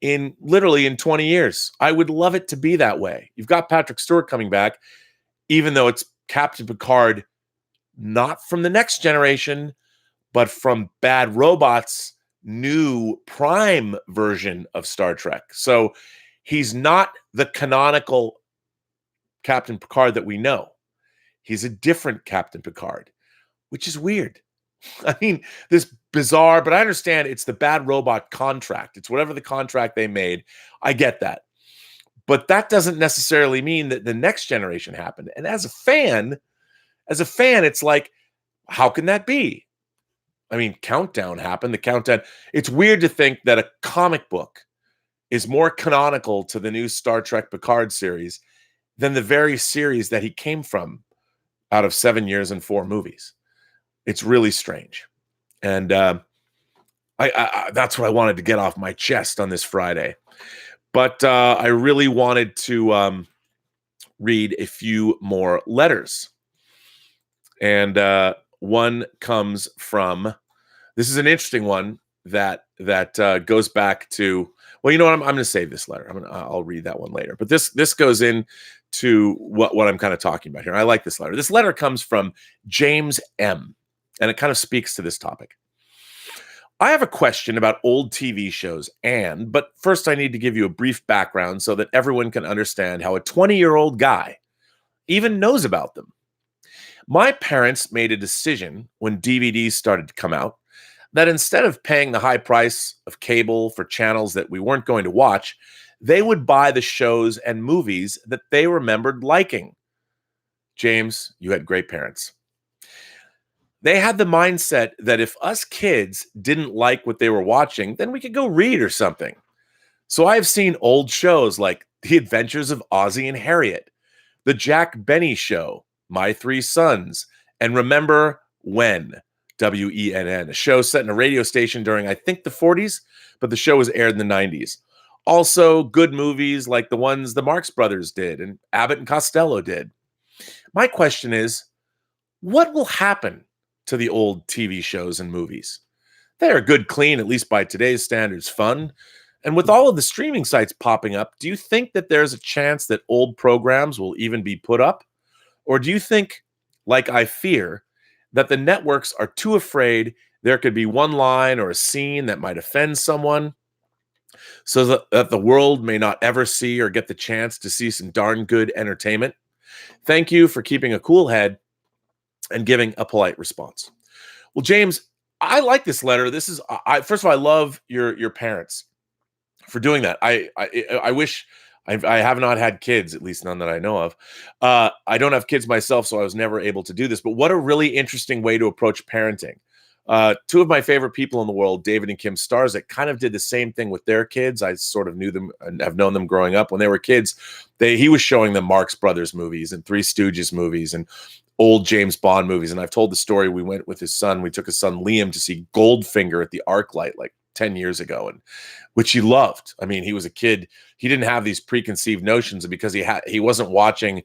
in 20 years. I would love it to be that way. You've got Patrick Stewart coming back, even though it's Captain Picard, not from the Next Generation, but from Bad Robots new prime version of Star Trek. So he's not the canonical Captain Picard that we know. He's a different Captain Picard, which is weird. I mean, this bizarre, but I understand it's the Bad Robot contract. It's whatever the contract they made. I get that. But that doesn't necessarily mean that the next generation happened. And as a fan, it's like, how can that be? I mean, Countdown happened. The Countdown. It's weird to think that a comic book is more canonical to the new Star Trek Picard series than the very series that he came from out of 7 years and 4 movies. It's really strange. And I that's what I wanted to get off my chest on this Friday. But I really wanted to read a few more letters. And one comes from, this is an interesting one that goes back to, well, you know what? I'm going to save this letter. I'll read that one later. But this goes into what I'm kind of talking about here. I like this letter. This letter comes from James M, and it kind of speaks to this topic. I have a question about old TV shows, but first I need to give you a brief background so that everyone can understand how a 20-year-old guy even knows about them. My parents made a decision when DVDs started to come out that instead of paying the high price of cable for channels that we weren't going to watch, they would buy the shows and movies that they remembered liking. James, you had great parents. They had the mindset that if us kids didn't like what they were watching, then we could go read or something. So I've seen old shows like The Adventures of Ozzie and Harriet, The Jack Benny Show, My Three Sons, and Remember When, WENN, a show set in a radio station during, I think, the 40s, but the show was aired in the 90s. Also, good movies like the ones the Marx Brothers did and Abbott and Costello did. My question is, what will happen to the old TV shows and movies? They are good, clean, at least by today's standards, fun. And with all of the streaming sites popping up, do you think that there's a chance that old programs will even be put up? Or do you think, like I fear, that the networks are too afraid there could be one line or a scene that might offend someone, so that the world may not ever see or get the chance to see some darn good entertainment? Thank you for keeping a cool head and giving a polite response. Well, James, I like this letter. This is, first of all, I love your parents for doing that. I wish I have not had kids, at least none that I know of. I don't have kids myself, so I was never able to do this. But what a really interesting way to approach parenting. Two of my favorite people in the world, David and Kim Starzak, kind of did the same thing with their kids. I sort of knew them and have known them growing up. When they were kids, he was showing them Marx Brothers movies and Three Stooges movies and old James Bond movies. And I've told the story. We went with his son. We took his son Liam to see Goldfinger at the ArcLight like 10 years ago, and which he loved. I mean, he was a kid. He didn't have these preconceived notions, and because he wasn't watching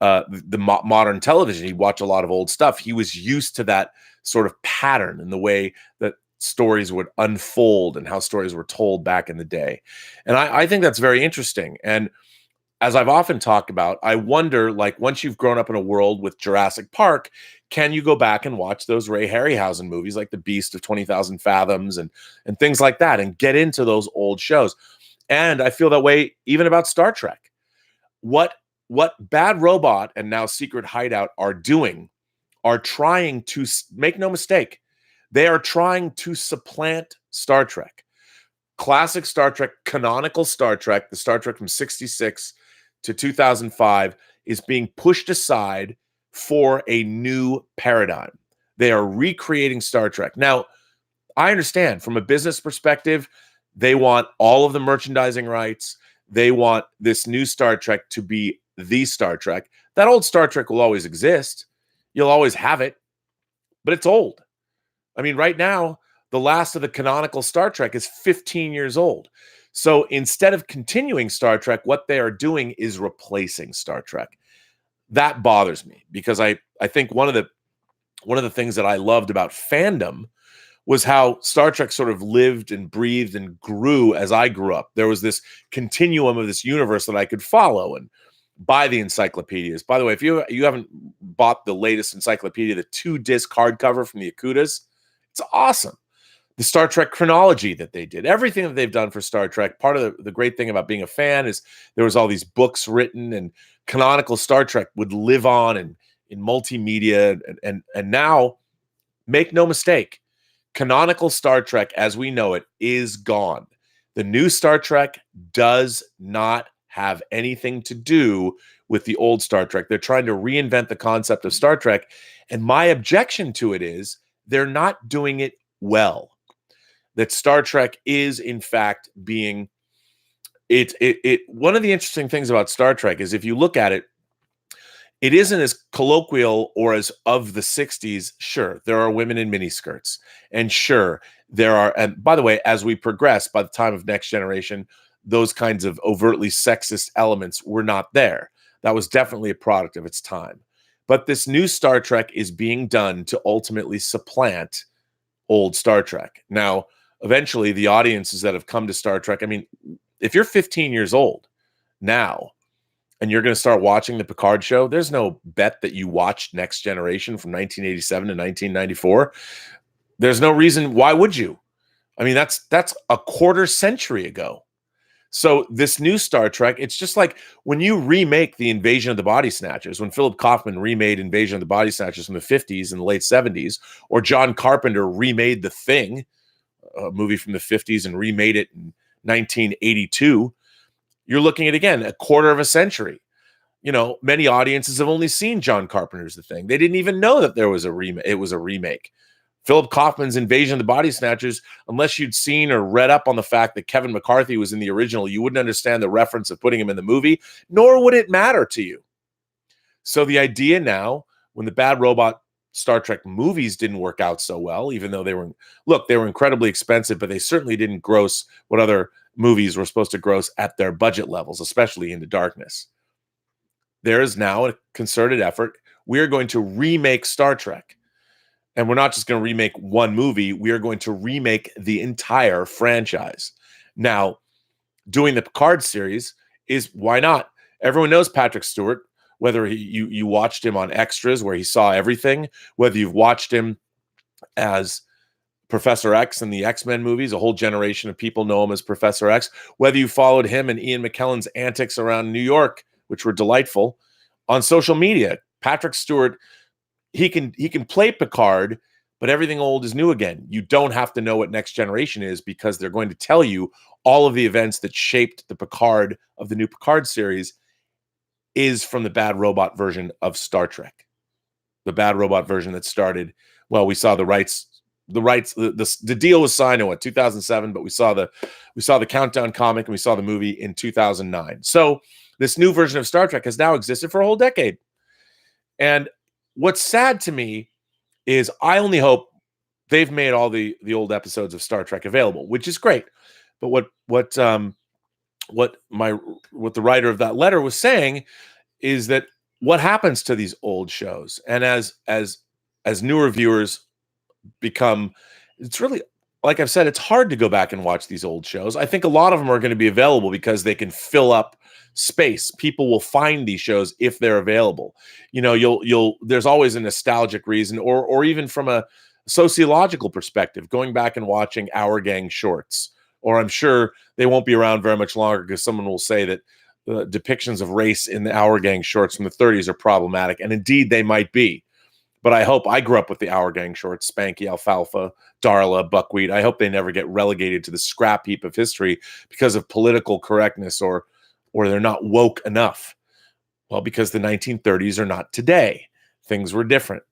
modern television. He'd watch a lot of old stuff. He was used to that sort of pattern in the way that stories would unfold and how stories were told back in the day. And I think that's very interesting. And as I've often talked about, I wonder, like, once you've grown up in a world with Jurassic Park, can you go back and watch those Ray Harryhausen movies like The Beast of 20,000 Fathoms and things like that and get into those old shows? And I feel that way even about Star Trek. What Bad Robot and now Secret Hideout are doing are trying to, make no mistake, they are trying to supplant Star Trek. Classic Star Trek, canonical Star Trek, the Star Trek from 66 to 2005 is being pushed aside for a new paradigm. They are recreating Star Trek. Now, I understand from a business perspective, they want all of the merchandising rights. They want this new Star Trek to be the Star Trek. That old Star Trek will always exist. You'll always have it, but it's old. I mean, right now, the last of the canonical Star Trek is 15 years old. So instead of continuing Star Trek, what they are doing is replacing Star Trek. That bothers me because I think one of the things that I loved about fandom was how Star Trek sort of lived and breathed and grew as I grew up. There was this continuum of this universe that I could follow and buy the encyclopedias. By the way, if you haven't bought the latest encyclopedia, the 2-disc hardcover from the Akutas, it's awesome. the Star Trek chronology that they did, everything that they've done for Star Trek. Part of the great thing about being a fan is there was all these books written, and canonical Star Trek would live on in multimedia. And now, make no mistake, canonical Star Trek as we know it is gone. The new Star Trek does not have anything to do with the old Star Trek. They're trying to reinvent the concept of Star Trek. And my objection to it is they're not doing it well. That Star Trek is, in fact, being one of the interesting things about Star Trek is if you look at it, it isn't as colloquial or as of the 60s. Sure, there are women in miniskirts. And sure, there are, and by the way, as we progress, by the time of Next Generation, those kinds of overtly sexist elements were not there. That was definitely a product of its time. But this new Star Trek is being done to ultimately supplant old Star Trek. Now, eventually, the audiences that have come to Star Trek, I mean, if you're 15 years old now, and you're going to start watching the Picard show, there's no bet that you watched Next Generation from 1987 to 1994. There's no reason. Why would you? I mean, that's a quarter century ago. So this new Star Trek, it's just like when you remake the Invasion of the Body Snatchers, when Philip Kaufman remade Invasion of the Body Snatchers from the 50s and the late 70s, or John Carpenter remade The Thing, a movie from the 50s, and remade it in 1982, you're looking at, again, a quarter of a century. You know, many audiences have only seen John Carpenter's The Thing. They didn't even know that there was it was a remake. Philip Kaufman's Invasion of the Body Snatchers, unless you'd seen or read up on the fact that Kevin McCarthy was in the original, you wouldn't understand the reference of putting him in the movie, nor would it matter to you. So the idea now, when the Bad Robot Star Trek movies didn't work out so well, even though they were incredibly expensive, but they certainly didn't gross what other movies were supposed to gross at their budget levels, especially Into Darkness. There is now a concerted effort. We are going to remake Star Trek. And we're not just going to remake one movie. We are going to remake the entire franchise. Now, doing the Picard series is, why not? Everyone knows Patrick Stewart, whether you watched him on Extras where he saw everything, whether you've watched him as Professor X in the X-Men movies, a whole generation of people know him as Professor X, whether you followed him and Ian McKellen's antics around New York, which were delightful, on social media. Patrick Stewart, he can play Picard, but everything old is new again. You don't have to know what Next Generation is because they're going to tell you all of the events that shaped the Picard of the new Picard series is from the Bad Robot version of Star Trek. The Bad Robot version that started, well, we saw the deal was signed in 2007, but we saw the Countdown comic and we saw the movie in 2009. So this new version of Star Trek has now existed for a whole decade. And what's sad to me is I only hope they've made all the old episodes of Star Trek available, which is great. But what the writer of that letter was saying is that what happens to these old shows, and as newer viewers become, it's really, like I've said, it's hard to go back and watch these old shows. I think a lot of them are going to be available because they can fill up space. People will find these shows if they're available. You know, there's always a nostalgic reason, or even from a sociological perspective, going back and watching Our Gang shorts, or I'm sure they won't be around very much longer because someone will say that the depictions of race in the Our Gang shorts from the 30s are problematic. And indeed they might be. But I hope, I grew up with the Our Gang shorts, Spanky, Alfalfa, Darla, Buckwheat. I hope they never get relegated to the scrap heap of history because of political correctness or they're not woke enough. Well, because the 1930s are not today. Things were different.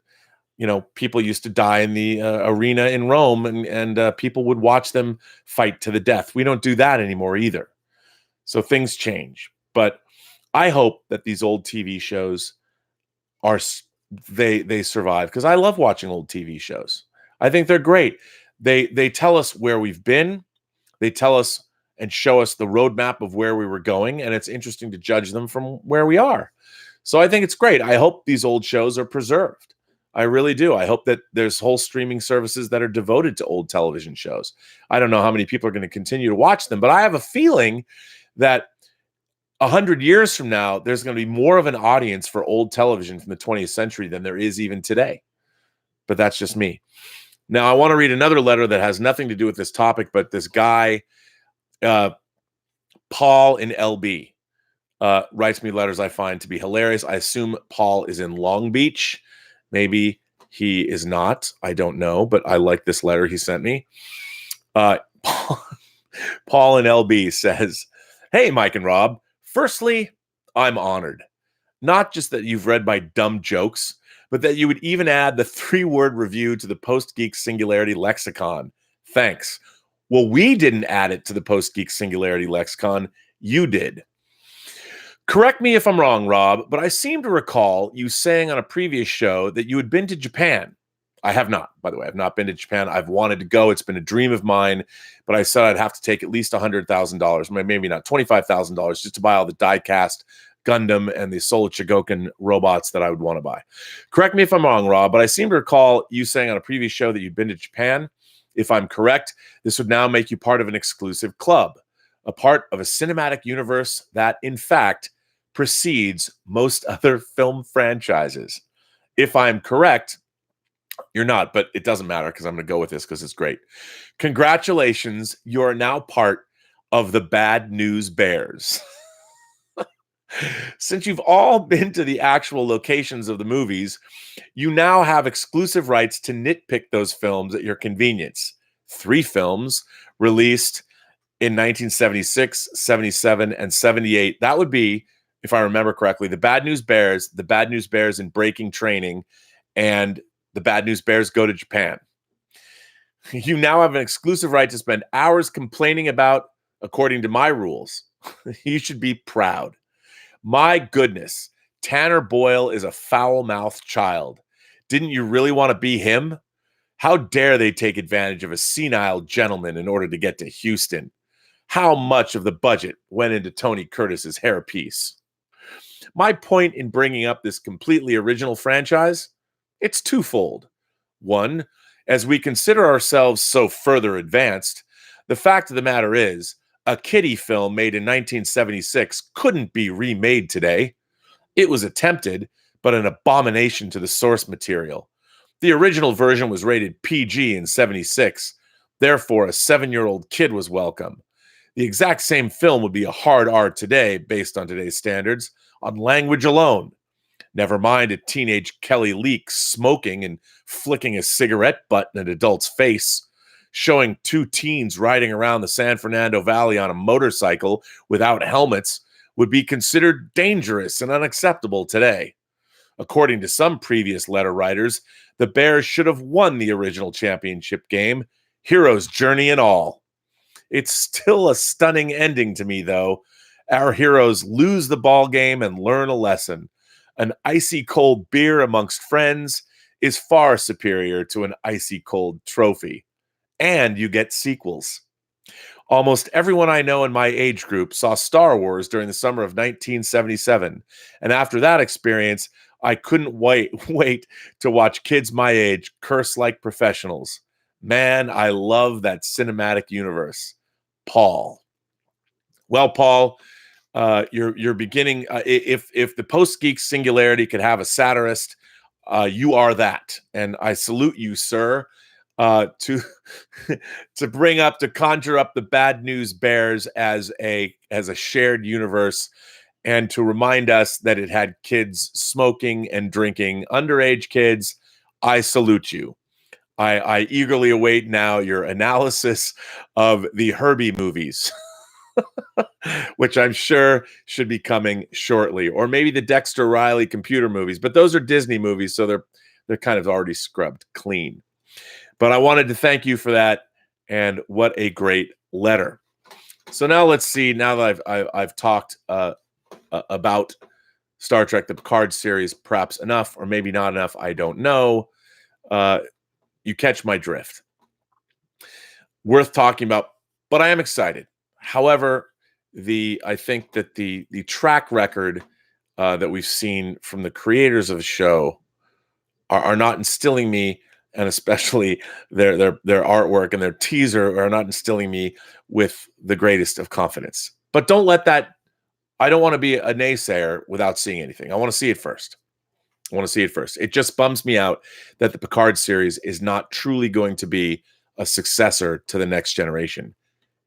You know, people used to die in the arena in Rome, and people would watch them fight to the death. We don't do that anymore either. So things change. But I hope that these old TV shows they survive, because I love watching old TV shows. I think they're great. They tell us where we've been. They tell us and show us the roadmap of where we were going, and it's interesting to judge them from where we are. So I think it's great. I hope these old shows are preserved. I really do. I hope that there's whole streaming services that are devoted to old television shows. I don't know how many people are going to continue to watch them, but I have a feeling that 100 years from now, there's going to be more of an audience for old television from the 20th century than there is even today. But that's just me. Now, I want to read another letter that has nothing to do with this topic, but this guy, Paul in LB, writes me letters I find to be hilarious. I assume Paul is in Long Beach. Maybe he is not. I don't know, but I like this letter he sent me. Paul in LB says, "Hey, Mike and Rob. Firstly, I'm honored. Not just that you've read my dumb jokes, but that you would even add the 3-word review to the Post-Geek Singularity lexicon. Thanks. Well, we didn't add it to the Post-Geek Singularity lexicon. You did. Correct me if I'm wrong, Rob, but I seem to recall you saying on a previous show that you had been to Japan. I have not, by the way. I've not been to Japan. I've wanted to go. It's been a dream of mine, but I said I'd have to take at least $100,000, maybe not $25,000, just to buy all the die-cast Gundam and the Soul Chigoken robots that I would want to buy. Correct me if I'm wrong, Rob, but I seem to recall you saying on a previous show that you'd been to Japan. If I'm correct, this would now make you part of an exclusive club, a part of a cinematic universe that, in fact, precedes most other film franchises. If I'm correct, you're not, but it doesn't matter because I'm going to go with this because it's great. Congratulations, you are now part of the Bad News Bears. Since you've all been to the actual locations of the movies, you now have exclusive rights to nitpick those films at your convenience. 3 films released in 1976, 77, and 78. That would be, if I remember correctly, the Bad News Bears, the Bad News Bears in Breaking Training, and the Bad News Bears Go to Japan. You now have an exclusive right to spend hours complaining about, according to my rules. You should be proud. My goodness, Tanner Boyle is a foul-mouthed child. Didn't you really want to be him? How dare they take advantage of a senile gentleman in order to get to Houston? How much of the budget went into Tony Curtis's hairpiece? My point in bringing up this completely original franchise, it's twofold. One, as we consider ourselves so further advanced, the fact of the matter is, a kiddie film made in 1976 couldn't be remade today. It was attempted, but an abomination to the source material. The original version was rated PG in 76. Therefore, a 7-year-old kid was welcome. The exact same film would be a hard R today, based on today's standards, on language alone. Never mind a teenage Kelly Leak smoking and flicking a cigarette butt in an adult's face. Showing 2 teens riding around the San Fernando Valley on a motorcycle without helmets would be considered dangerous and unacceptable today. According to some previous letter writers, the Bears should have won the original championship game, hero's journey and all. It's still a stunning ending to me, though. Our heroes lose the ball game and learn a lesson. An icy cold beer amongst friends is far superior to an icy cold trophy. And you get sequels. Almost everyone I know in my age group saw Star Wars during the summer of 1977. And after that experience, I couldn't wait to watch kids my age curse like professionals. Man, I love that cinematic universe. Paul. Well, Paul, you're beginning. If the Post-Geek Singularity could have a satirist, you are that. And I salute you, sir. To conjure up the Bad News Bears as a shared universe, and to remind us that it had kids smoking and drinking, underage kids. I salute you. I eagerly await now your analysis of the Herbie movies, which I'm sure should be coming shortly, or maybe the Dexter Riley computer movies. But those are Disney movies, so they're kind of already scrubbed clean. But I wanted to thank you for that, and what a great letter. So now let's see. Now that I've talked about Star Trek: The Picard series, perhaps enough, or maybe not enough, I don't know. You catch my drift. Worth talking about, but I am excited. However, I think that the track record that we've seen from the creators of the show are not instilling me, and especially their artwork and their teaser are not instilling me with the greatest of confidence. But don't let that, I don't want to be a naysayer without seeing anything. I want to see it first. I want to see it first. It just bums me out that the Picard series is not truly going to be a successor to the Next Generation.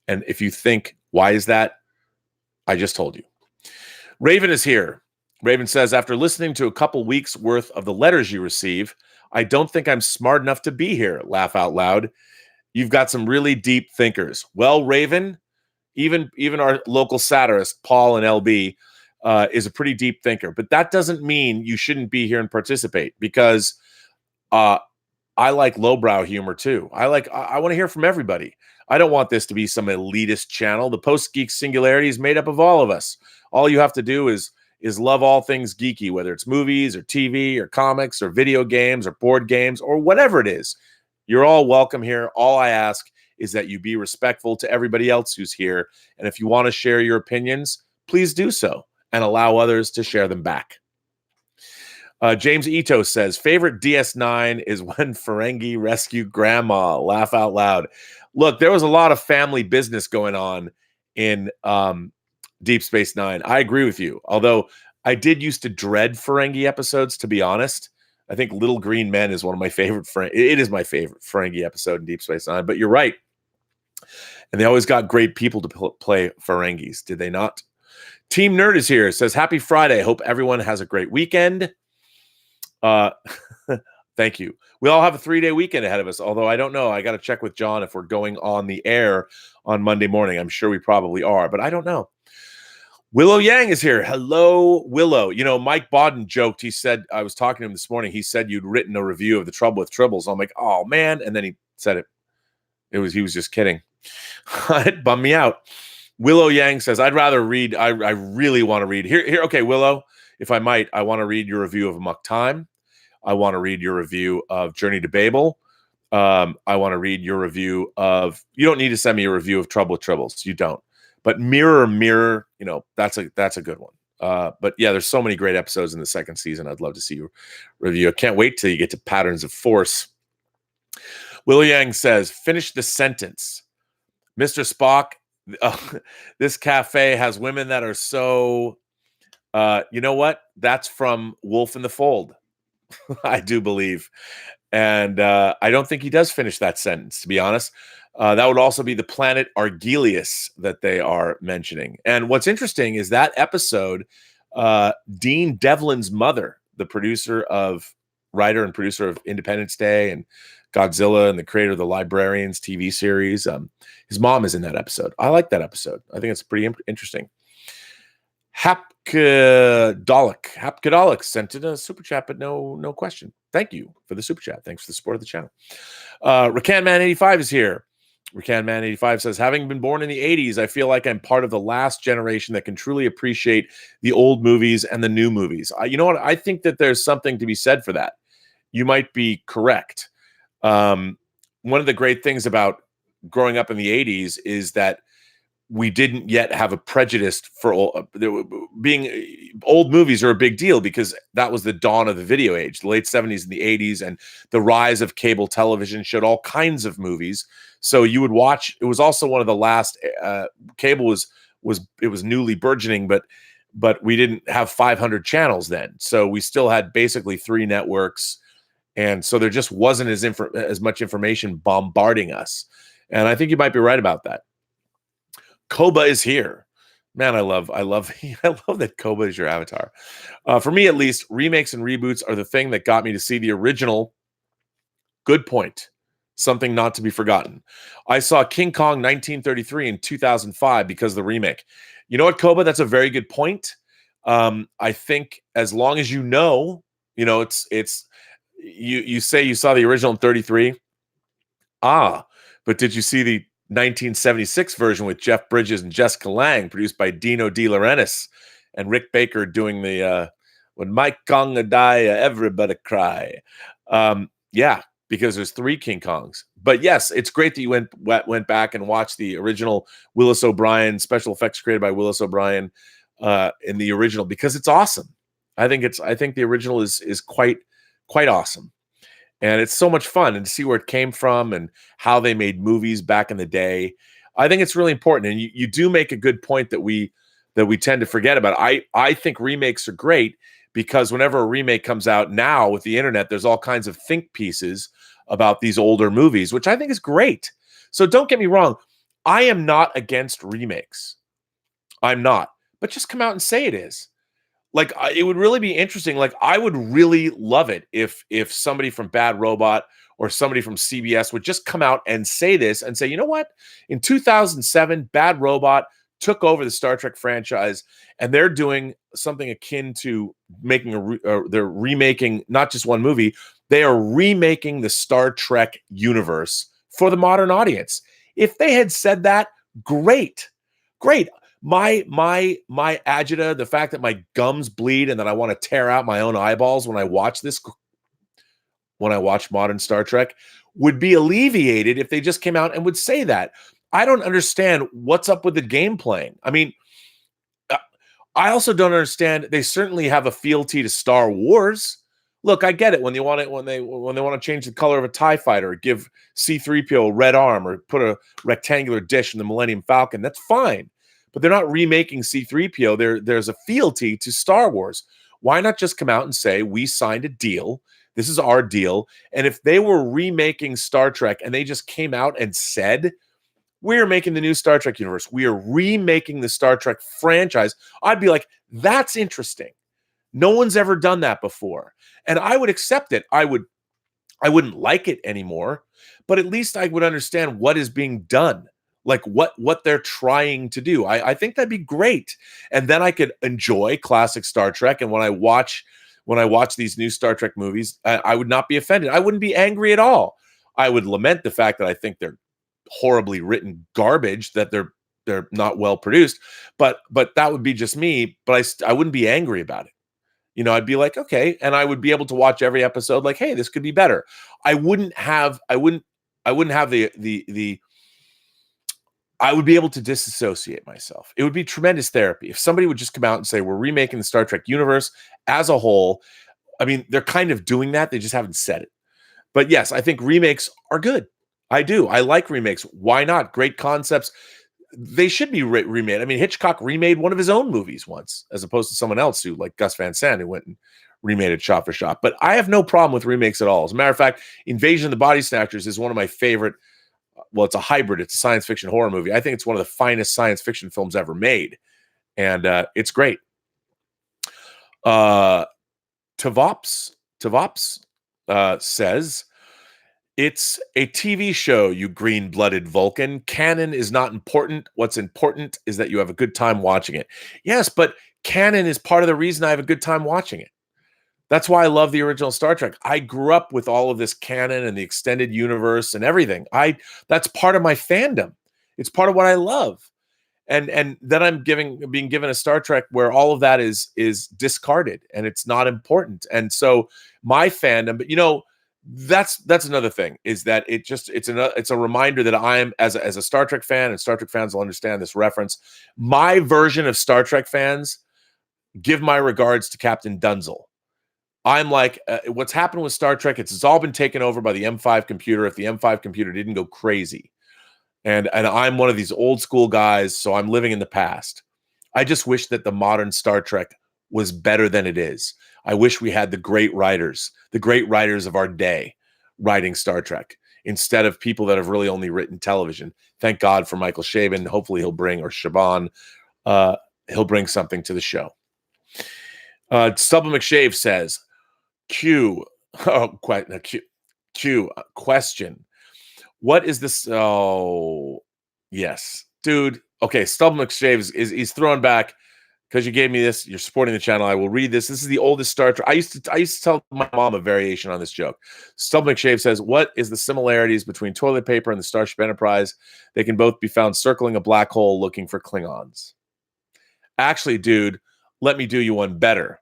And if you think, why is that? I just told you. Raven is here. Raven says, after listening to a couple weeks worth of the letters you receive, I don't think I'm smart enough to be here. Laugh out loud. You've got some really deep thinkers. Well, Raven, even our local satirist, Paul and LB, is a pretty deep thinker. But that doesn't mean you shouldn't be here and participate, because I like lowbrow humor too. I want to hear from everybody. I don't want this to be some elitist channel. The Post-Geek Singularity is made up of all of us. All you have to do is love all things geeky, whether it's movies or TV or comics or video games or board games or whatever it is. You're all welcome here. All I ask is that you be respectful to everybody else who's here. And if you want to share your opinions, please do so and allow others to share them back. James Ito says, favorite DS9 is when Ferengi rescued Grandma. Laugh out loud. Look, there was a lot of family business going on in Deep Space Nine. I agree with you. Although I did used to dread Ferengi episodes, to be honest. I think Little Green Men is one of my favorite. It is my favorite Ferengi episode in Deep Space Nine. But you're right. And they always got great people to play Ferengis, did they not? Team Nerd is here. Says, happy Friday. Hope everyone has a great weekend. Thank you. We all have a 3-day weekend ahead of us, although I don't know. I got to check with John if we're going on the air on Monday morning. I'm sure we probably are, but I don't know. Willow Yang is here. Hello, Willow. You know, Mike Bodden joked. He said, I was talking to him this morning. He said you'd written a review of The Trouble with Tribbles. I'm like, oh, man. And then he said he was just kidding. It bummed me out. Willow Yang says, I'd rather read. I really want to read. Here. Okay, Willow, if I might, I want to read your review of Amok Time. I want to read your review of Journey to Babel. I want to read your review of, you don't need to send me a review of Trouble with Tribbles. You don't. But Mirror, you know, that's a good one. But yeah, there's so many great episodes in the second season. I'd love to see you review. I can't wait till you get to Patterns of Force. Will Yang says, finish the sentence. Mr. Spock, this cafe has women that are so, you know what? That's from Wolf in the Fold. I do believe. And I don't think he does finish that sentence, to be honest. That would also be the planet Argelius that they are mentioning. And what's interesting is that episode, Dean Devlin's mother, the writer and producer of Independence Day and Godzilla and the creator of the Librarians TV series, his mom is in that episode. I like that episode. I think it's pretty interesting. Hapkadolic sent in a super chat, but no question. Thank you for the super chat. Thanks for the support of the channel. Rakan Man 85 is here. Rakan Man 85 says, having been born in the 80s, I feel like I'm part of the last generation that can truly appreciate the old movies and the new movies. You know what? I think that there's something to be said for that. You might be correct. One of the great things about growing up in the 80s is that we didn't yet have a prejudice for being old movies are a big deal because that was the dawn of the video age, the late 70s and the 80s, and the rise of cable television showed all kinds of movies. So you would watch. It was also one of the last. Cable was newly burgeoning, but we didn't have 500 channels then. So we still had basically 3 networks, and so there just wasn't as much information bombarding us. And I think you might be right about that. Koba is here. Man, I love that Koba is your avatar. For me, at least, remakes and reboots are the thing that got me to see the original. Good point. Something not to be forgotten. I saw King Kong 1933 in 2005 because of the remake. You know what, Koba? That's a very good point. I think as long as you know, it's you say you saw the original in 33. But did you see the 1976 version with Jeff Bridges and Jessica Lange, produced by Dino De Laurentiis and Rick Baker, doing the when Mike Kong die, everybody cry. Yeah, because there's 3 King Kongs. But yes, it's great that you went back and watched the original Willis O'Brien special effects created by Willis O'Brien in the original, because it's awesome. I think the original is quite awesome. And it's so much fun, and to see where it came from and how they made movies back in the day. I think it's really important. And you do make a good point that we tend to forget about. I think remakes are great because whenever a remake comes out now with the internet, there's all kinds of think pieces about these older movies, which I think is great. So don't get me wrong. I am not against remakes. I'm not. But just come out and say it is. Like, it would really be interesting. Like, I would really love it if somebody from Bad Robot or somebody from CBS would just come out and say this and say, you know what? In 2007, Bad Robot took over the Star Trek franchise, and they're doing something akin to making they're remaking not just one movie, they are remaking the Star Trek universe for the modern audience. If they had said that, great. My agita, the fact that my gums bleed and that I want to tear out my own eyeballs when I watch modern Star Trek, would be alleviated if they just came out and would say that. I don't understand what's up with the game playing. I mean, I also don't understand. They certainly have a fealty to Star Wars. Look, I get it when they want to change the color of a TIE fighter, or give C-3PO a red arm, or put a rectangular dish in the Millennium Falcon. That's fine. But they're not remaking C-3PO. There's a fealty to Star Wars. Why not just come out and say, we signed a deal. This is our deal. And if they were remaking Star Trek and they just came out and said, we're making the new Star Trek universe, we are remaking the Star Trek franchise, I'd be like, that's interesting. No one's ever done that before. And I would accept it. I wouldn't like it anymore, but at least I would understand what is being done. Like what they're trying to do. I think that'd be great. And then I could enjoy classic Star Trek. And when I watch these new Star Trek movies, I would not be offended. I wouldn't be angry at all. I would lament the fact that I think they're horribly written garbage, that they're not well produced. But that would be just me. But I wouldn't be angry about it. You know, I'd be like, okay, and I would be able to watch every episode like, hey, this could be better. I would be able to disassociate myself. It would be tremendous therapy if somebody would just come out and say, we're remaking the Star Trek universe as a whole. I mean, they're kind of doing that. They just haven't said it. But yes, I think remakes are good. I do. I like remakes. Why not? Great concepts. They should be remade. I mean, Hitchcock remade one of his own movies once, as opposed to someone else who, like Gus Van Sant, who went and remade it shot for shot. But I have no problem with remakes at all. As a matter of fact, Invasion of the Body Snatchers is one of my favorite. Well, it's a hybrid. It's a science fiction horror movie. I think it's one of the finest science fiction films ever made. And it's great. Tavops says, it's a TV show, you green-blooded Vulcan. Canon is not important. What's important is that you have a good time watching it. Yes, but canon is part of the reason I have a good time watching it. That's why I love the original Star Trek. I grew up with all of this canon and the extended universe and everything. That's part of my fandom. It's part of what I love. And then I'm being given a Star Trek where all of that is discarded and it's not important. And so my fandom, but you know, that's another thing, is that it's a reminder that I am, as a Star Trek fan, and Star Trek fans will understand this reference. My version of Star Trek fans give my regards to Captain Dunzel. I'm like, what's happened with Star Trek, it's all been taken over by the M5 computer, if the M5 computer didn't go crazy. And I'm one of these old school guys, so I'm living in the past. I just wish that the modern Star Trek was better than it is. I wish we had the great writers of our day writing Star Trek, instead of people that have really only written television. Thank God for Michael Chabon. Hopefully he'll bring something to the show. Stubble McShave says, question. What is this? Oh, yes, dude. Okay, Stubble McShave he's throwing back because you gave me this. You're supporting the channel. I will read this. This is the oldest Star Trek. I used to tell my mom a variation on this joke. Stubble McShave says, what is the similarities between toilet paper and the Starship Enterprise? They can both be found circling a black hole looking for Klingons. Actually, dude, let me do you one better.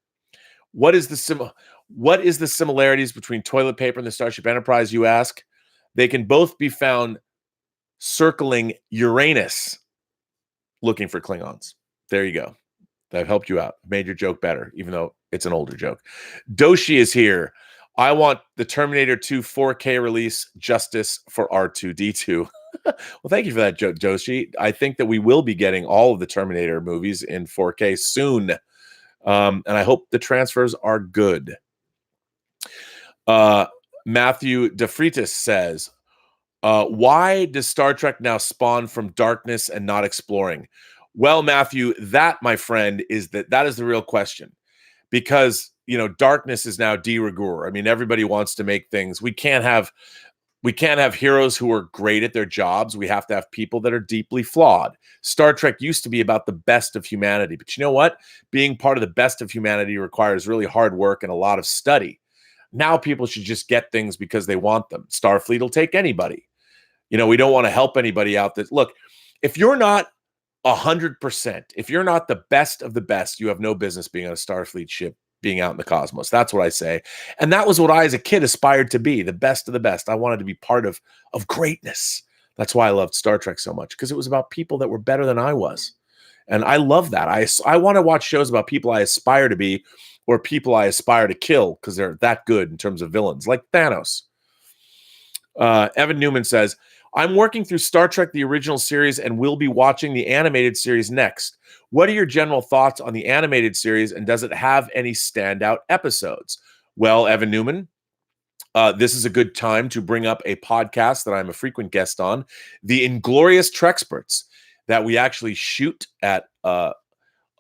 What is the similarities between toilet paper and the Starship Enterprise, you ask? They can both be found circling Uranus looking for Klingons. There you go. I've helped you out. Made your joke better, even though it's an older joke. Doshi is here. I want the Terminator 2 4K release. Justice for R2-D2. Well, thank you for that, Doshi. I think that we will be getting all of the Terminator movies in 4K soon. And I hope the transfers are good. Matthew DeFritis says, why does Star Trek now spawn from darkness and not exploring? Well, Matthew, that, my friend, that is the real question. Because, darkness is now de rigueur. I mean, everybody wants to make things. We can't have heroes who are great at their jobs. We have to have people that are deeply flawed. Star Trek used to be about the best of humanity. But you know what? Being part of the best of humanity requires really hard work and a lot of study. Now people should just get things because they want them. Starfleet will take anybody. We don't want to help anybody out. Look, if you're not 100%, if you're not the best of the best, you have no business being on a Starfleet ship, being out in the cosmos. That's what I say. And that was what I, as a kid, aspired to be, the best of the best. I wanted to be part of greatness. That's why I loved Star Trek so much, because it was about people that were better than I was. And I love that. I want to watch shows about people I aspire to be or people I aspire to kill because they're that good in terms of villains, like Thanos. Evan Newman says, I'm working through Star Trek, the original series, and will be watching the animated series next. What are your general thoughts on the animated series, and does it have any standout episodes? Well, Evan Newman, this is a good time to bring up a podcast that I'm a frequent guest on, the Inglorious Treksperts, that we actually shoot at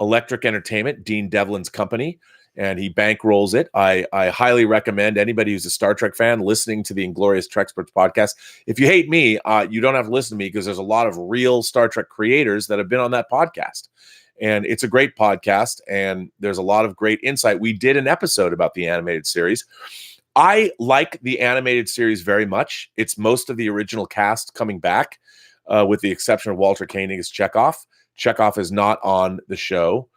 Electric Entertainment, Dean Devlin's company, and he bankrolls it. I highly recommend anybody who's a Star Trek fan listening to the Inglorious Treksperts podcast. If you hate me, you don't have to listen to me, because there's a lot of real Star Trek creators that have been on that podcast. And it's a great podcast, and there's a lot of great insight. We did an episode about the animated series. I like the animated series very much. It's most of the original cast coming back, with the exception of Walter Koenig as Chekhov. Chekhov is not on the show,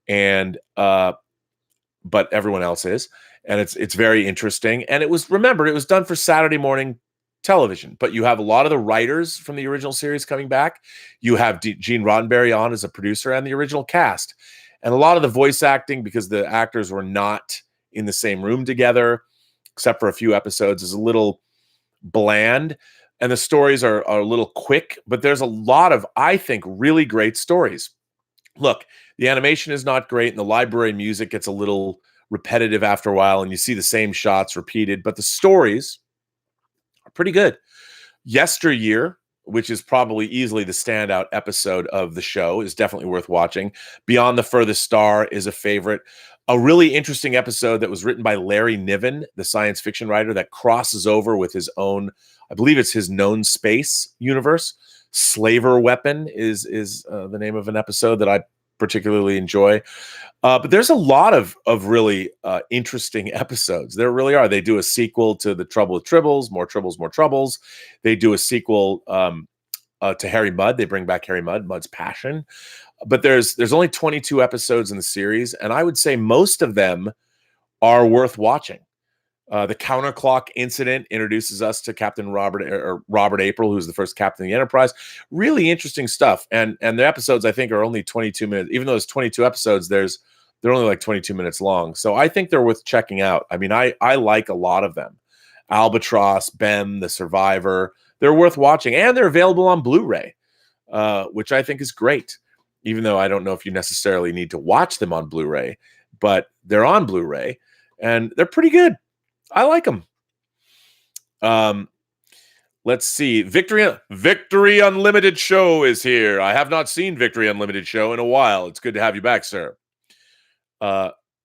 and but everyone else is, and it's very interesting. And it was done for Saturday morning television, but you have a lot of the writers from the original series coming back. You have Gene Roddenberry on as a producer and the original cast, and a lot of the voice acting, because the actors were not in the same room together, except for a few episodes, is a little bland, and the stories are a little quick, but there's a lot of, I think, really great stories. Look, the animation is not great, and the library music gets a little repetitive after a while, and you see the same shots repeated, but the stories are pretty good. Yesteryear, which is probably easily the standout episode of the show, is definitely worth watching. Beyond the Furthest Star is a favorite. A really interesting episode that was written by Larry Niven, the science fiction writer, that crosses over with his own, I believe it's his known space universe. Slaver Weapon is the name of an episode that I particularly enjoy. But there's a lot of really interesting episodes. There really are. They do a sequel to The Trouble with Tribbles, More Tribbles, More Troubles. They do a sequel to Harry Mudd. They bring back Harry Mudd, Mudd's Passion. But there's only 22 episodes in the series, and I would say most of them are worth watching. The Counterclock incident introduces us to Captain Robert April, who's the first captain of the Enterprise. Really interesting stuff. And the episodes, I think, are only 22 minutes. Even though there's 22 episodes, they're only like 22 minutes long. So I think they're worth checking out. I mean, I like a lot of them. Albatross, Bem, The Survivor. They're worth watching. And they're available on Blu-ray, which I think is great. Even though I don't know if you necessarily need to watch them on Blu-ray, but they're on Blu-ray, and they're pretty good. I like them. Let's see. Victory Unlimited Show is here. I have not seen Victory Unlimited Show in a while. It's good to have you back, sir.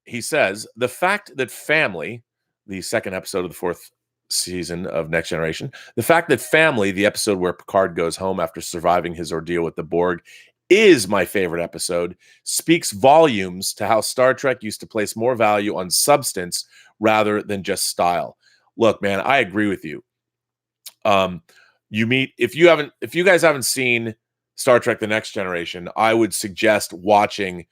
He says, the fact that Family, the second episode of the fourth season of Next Generation, the fact that Family, the episode where Picard goes home after surviving his ordeal with the Borg, is my favorite episode, speaks volumes to how Star Trek used to place more value on substance rather than just style. Look, man, I agree with you. If you guys haven't seen Star Trek The Next Generation, I would suggest watching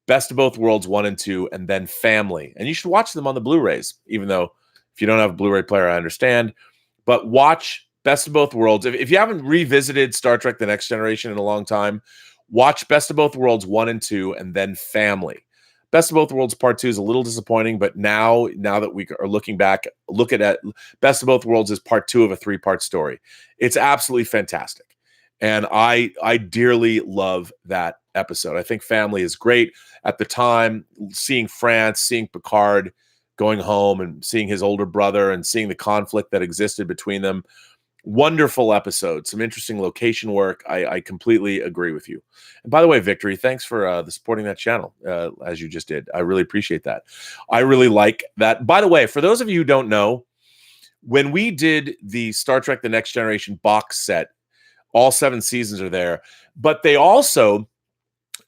Best of Both Worlds 1 and 2, and then Family. And you should watch them on the Blu-rays, even though if you don't have a Blu-ray player, I understand. But watch Best of Both Worlds. If you haven't revisited Star Trek The Next Generation in a long time, watch Best of Both Worlds 1 and 2, and then Family. Best of Both Worlds Part 2 is a little disappointing, but now that we are looking back, look at Best of Both Worlds as Part 2 of a 3-part story. It's absolutely fantastic. And I dearly love that episode. I think family is great. At the time, seeing France, seeing Picard going home and seeing his older brother and seeing the conflict that existed between them. Wonderful episode. Some interesting location work. I completely agree with you. And by the way, Victory, thanks for supporting that channel as you just did. I really appreciate that. I really like that. By the way, for those of you who don't know, when we did the Star Trek The Next Generation box set, all 7 seasons are there, but they also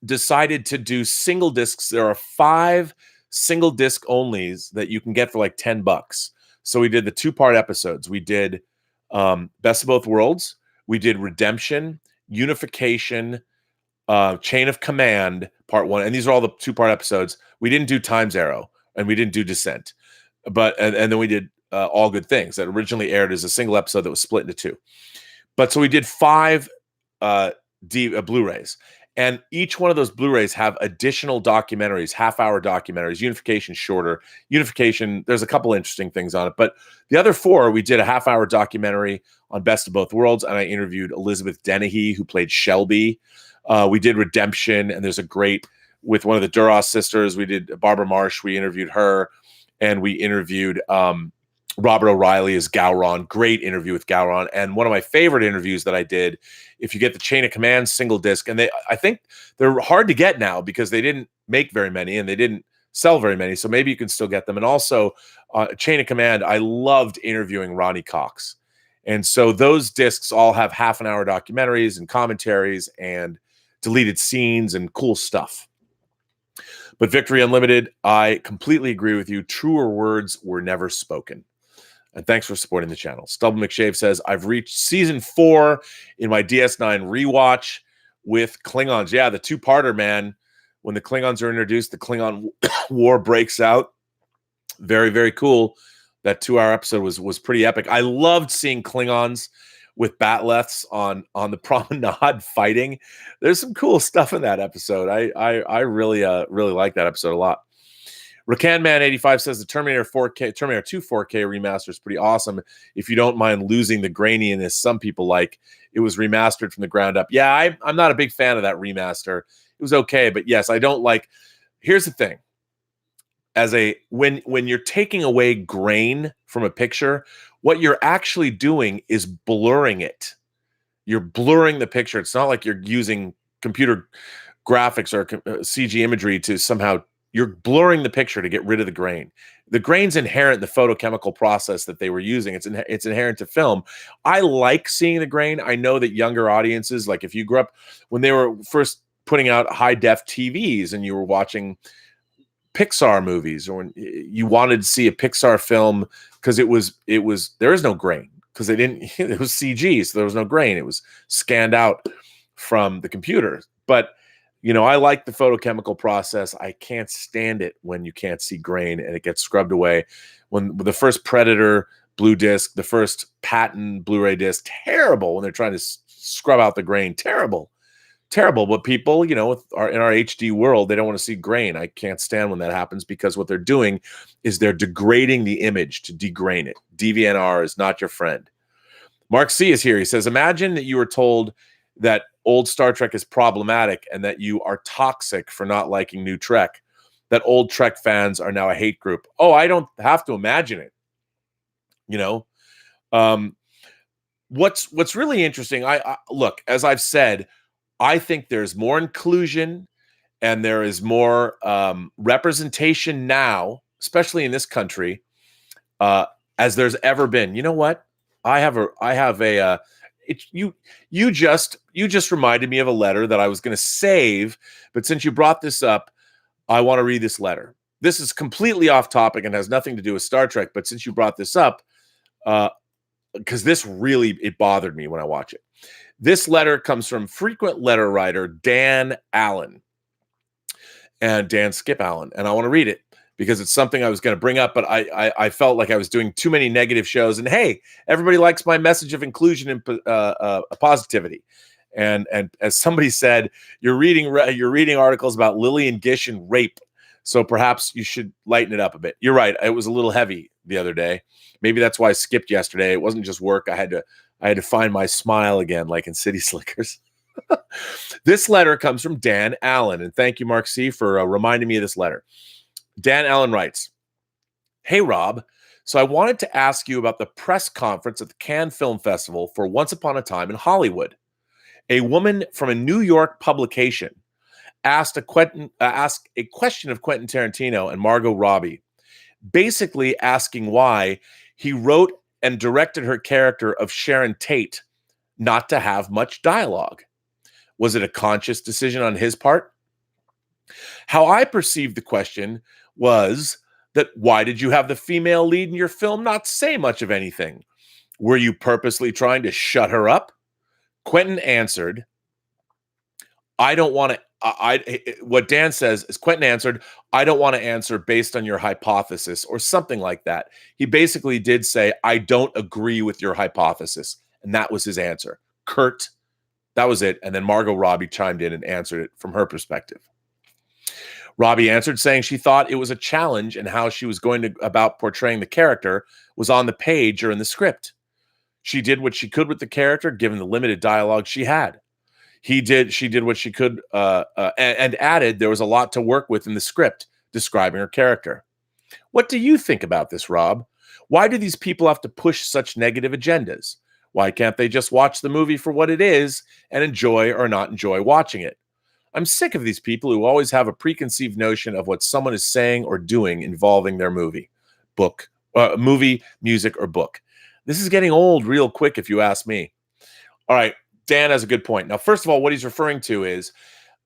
decided to do single discs. There are 5 single disc onlys that you can get for like $10. So we did the 2-part episodes. We did Best of Both Worlds. We did Redemption, Unification, Chain of Command, part 1. And these are all the 2-part episodes. We didn't do Time's Arrow and we didn't do Descent. But and then we did All Good Things that originally aired as a single episode that was split into 2. But so we did 5 Blu-rays. And each one of those Blu-rays have additional documentaries, half-hour documentaries. Unification shorter. Unification, there's a couple interesting things on it. But the other 4, we did a half-hour documentary on Best of Both Worlds, and I interviewed Elizabeth Dennehy, who played Shelby. We did Redemption, and there's a great, with one of the Duras sisters, we did Barbara Marsh. We interviewed her, and we interviewed Robert O'Reilly as Gowron. Great interview with Gowron. And one of my favorite interviews that I did, if you get the Chain of Command single disc, and I think they're hard to get now because they didn't make very many and they didn't sell very many. So maybe you can still get them. And also Chain of Command, I loved interviewing Ronnie Cox. And so those discs all have half-an-hour documentaries and commentaries and deleted scenes and cool stuff. But Victory Unlimited, I completely agree with you. Truer words were never spoken. And thanks for supporting the channel. Stubble McShave says, I've reached season 4 in my DS9 rewatch with Klingons. Yeah, the 2-parter, man. When the Klingons are introduced, the Klingon war breaks out. Very, very cool. That 2-hour episode was pretty epic. I loved seeing Klingons with batleths on the promenade fighting. There's some cool stuff in that episode. I really like that episode a lot. Rakanman85 says the Terminator 2 4K remaster is pretty awesome. If you don't mind losing the graininess some people like, it was remastered from the ground up. Yeah, I'm not a big fan of that remaster. It was okay, but yes, I don't like. Here's the thing: when you're taking away grain from a picture, what you're actually doing is blurring it. You're blurring the picture. It's not like you're using computer graphics or CG imagery to somehow. You're blurring the picture to get rid of the grain. The grain's inherent in the photochemical process that they were using. It's inherent to film. I like seeing the grain. I know that younger audiences, like if you grew up when they were first putting out high-def TVs and you were watching Pixar movies, or when you wanted to see a Pixar film because it was there is no grain because they didn't. It was CG, so there was no grain. It was scanned out from the computer. But I like the photochemical process. I can't stand it when you can't see grain and it gets scrubbed away. When the first Predator blue disc, the first Patton Blu-ray disc, terrible when they're trying to scrub out the grain. Terrible. But people, in our HD world, they don't want to see grain. I can't stand when that happens because what they're doing is they're degrading the image to degrain it. DVNR is not your friend. Mark C is here. He says, imagine that you were told that old Star Trek is problematic and that you are toxic for not liking new Trek, that old Trek fans are now a hate group. Oh, I don't have to imagine it. What's really interesting, I look, as I've said, I think there's more inclusion and there is more representation now, especially in this country, as there's ever been. You know what? You just reminded me of a letter that I was going to save, but since you brought this up, I want to read this letter. This is completely off topic and has nothing to do with Star Trek, but since you brought this up, because this really, it bothered me when I watch it. This letter comes from frequent letter writer Dan Allen, and Dan Skip Allen, and I want to read it because it's something I was going to bring up, but I felt like I was doing too many negative shows. And hey, everybody likes my message of inclusion and positivity. And as somebody said, you're reading articles about Lillian Gish and rape, so perhaps you should lighten it up a bit. You're right; it was a little heavy the other day. Maybe that's why I skipped yesterday. It wasn't just work. I had to find my smile again, like in City Slickers. This letter comes from Dan Allen, and thank you, Mark C., for reminding me of this letter. Dan Allen writes, "Hey, Rob. So I wanted to ask you about the press conference at the Cannes Film Festival for Once Upon a Time in Hollywood. A woman from a New York publication asked a question of Quentin Tarantino and Margot Robbie, basically asking why he wrote and directed her character of Sharon Tate not to have much dialogue. Was it a conscious decision on his part? How I perceived the question was that why did you have the female lead in your film not say much of anything? Were you purposely trying to shut her up?" Quentin answered, "I don't want to." What Dan says is Quentin answered, "I don't want to answer based on your hypothesis," or something like that. He basically did say, "I don't agree with your hypothesis." And that was his answer. Curt, that was it. And then Margot Robbie chimed in and answered it from her perspective. Robbie answered saying she thought it was a challenge and how she was going about portraying the character was on the page or in the script. She did what she could with the character, given the limited dialogue she had. She did what she could, and added there was a lot to work with in the script describing her character. What do you think about this, Rob? Why do these people have to push such negative agendas? Why can't they just watch the movie for what it is and enjoy or not enjoy watching it? I'm sick of these people who always have a preconceived notion of what someone is saying or doing involving their movie, music, or book. This is getting old real quick, if you ask me. All right, Dan has a good point. Now, first of all, what he's referring to is,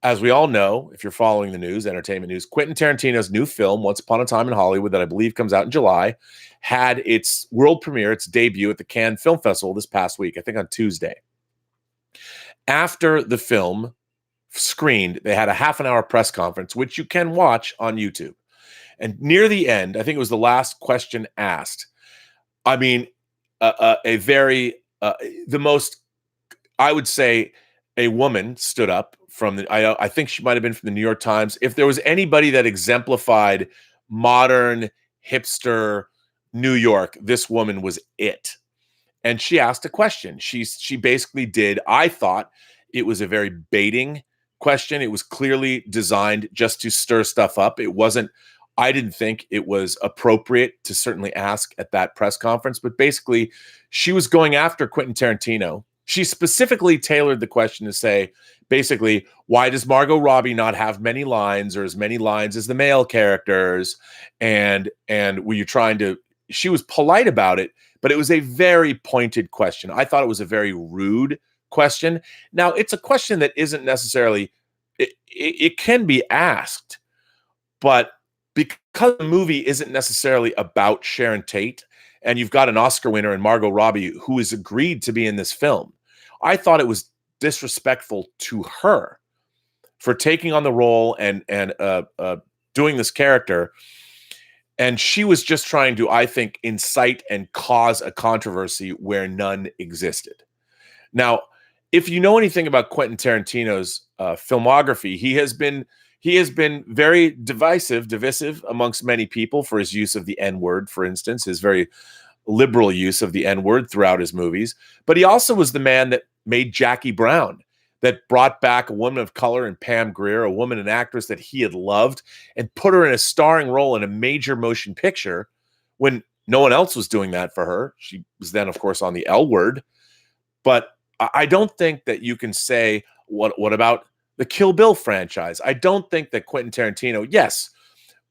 as we all know, if you're following the news, entertainment news, Quentin Tarantino's new film, Once Upon a Time in Hollywood, that I believe comes out in July, had its world premiere, its debut at the Cannes Film Festival this past week, I think on Tuesday. After the film screened, they had a half-an-hour press conference, which you can watch on YouTube. And near the end, I think it was the last question asked. I mean, the most, I would say, a woman stood up from I think she might have been from the New York Times. If there was anybody that exemplified modern hipster New York, this woman was it. And she asked a question. She basically did. I thought it was a very baiting question. It was clearly designed just to stir stuff up. I didn't think it was appropriate to certainly ask at that press conference, but basically she was going after Quentin Tarantino. She specifically tailored the question to say, basically, why does Margot Robbie not have many lines or as many lines as the male characters? And were you trying to, she was polite about it, but it was a very pointed question. I thought it was a very rude question. Now, it's a question that isn't necessarily, it can be asked, but because the movie isn't necessarily about Sharon Tate, and you've got an Oscar winner in Margot Robbie who has agreed to be in this film, I thought it was disrespectful to her for taking on the role and doing this character. And she was just trying to, I think, incite and cause a controversy where none existed. Now, if you know anything about Quentin Tarantino's filmography, he has been very divisive amongst many people for his use of the N-word, for instance, his very liberal use of the N-word throughout his movies. But he also was the man that made Jackie Brown, that brought back a woman of color in Pam Grier, a woman, an actress that he had loved, and put her in a starring role in a major motion picture when no one else was doing that for her. She was then, of course, on the L Word. But I don't think that you can say, what about the Kill Bill franchise? I don't think that Quentin Tarantino, yes,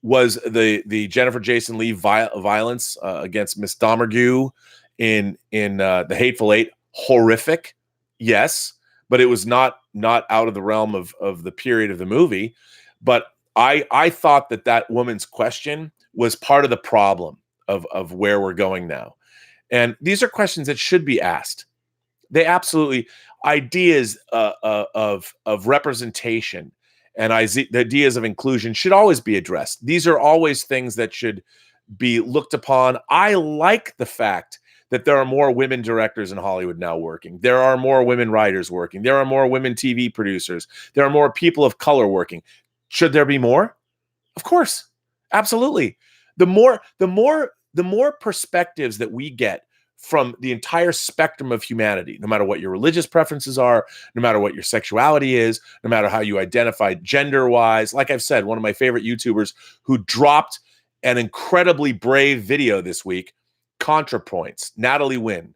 was the Jennifer Jason Leigh violence against Miss Domergue in The Hateful Eight horrific, yes, but it was not out of the realm of the period of the movie. But I thought that woman's question was part of the problem of where we're going now. And these are questions that should be asked. They absolutely, ideas of representation and the ideas of inclusion should always be addressed. These are always things that should be looked upon. I like the fact that there are more women directors in Hollywood now working. There are more women writers working. There are more women TV producers. There are more people of color working. Should there be more? Of course. Absolutely. The more perspectives that we get from the entire spectrum of humanity, no matter what your religious preferences are, no matter what your sexuality is, no matter how you identify gender-wise. Like I've said, one of my favorite YouTubers who dropped an incredibly brave video this week, ContraPoints, Natalie Wynn,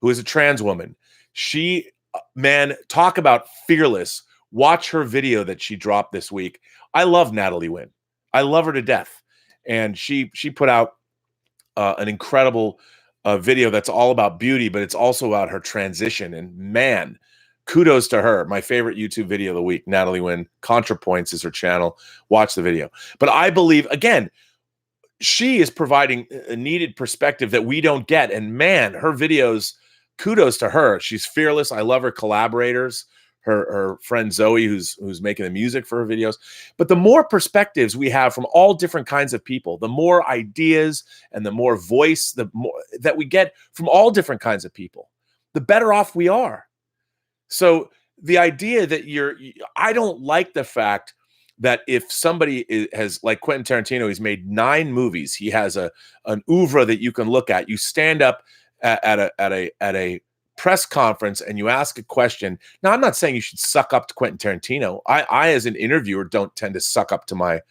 who is a trans woman. She, man, talk about fearless. Watch her video that she dropped this week. I love Natalie Wynn. I love her to death. And she put out an incredible video that's all about beauty, but it's also about her transition. And man, kudos to her. My favorite YouTube video of the week, Natalie Wynn. ContraPoints is her channel. Watch the video. But I believe, again, she is providing a needed perspective that we don't get. And man, her videos, kudos to her. She's fearless. I love her collaborators. Her friend Zoe, who's making the music for her videos. But the more perspectives we have from all different kinds of people, the more ideas and the more voice, the more that we get from all different kinds of people, the better off we are. So the idea that I don't like the fact that if somebody has, like Quentin Tarantino, he's made 9 movies, he has an oeuvre that you can look at. You stand up at a press conference and you ask a question. Now, I'm not saying you should suck up to Quentin Tarantino. I as an interviewer, don't tend to suck up to my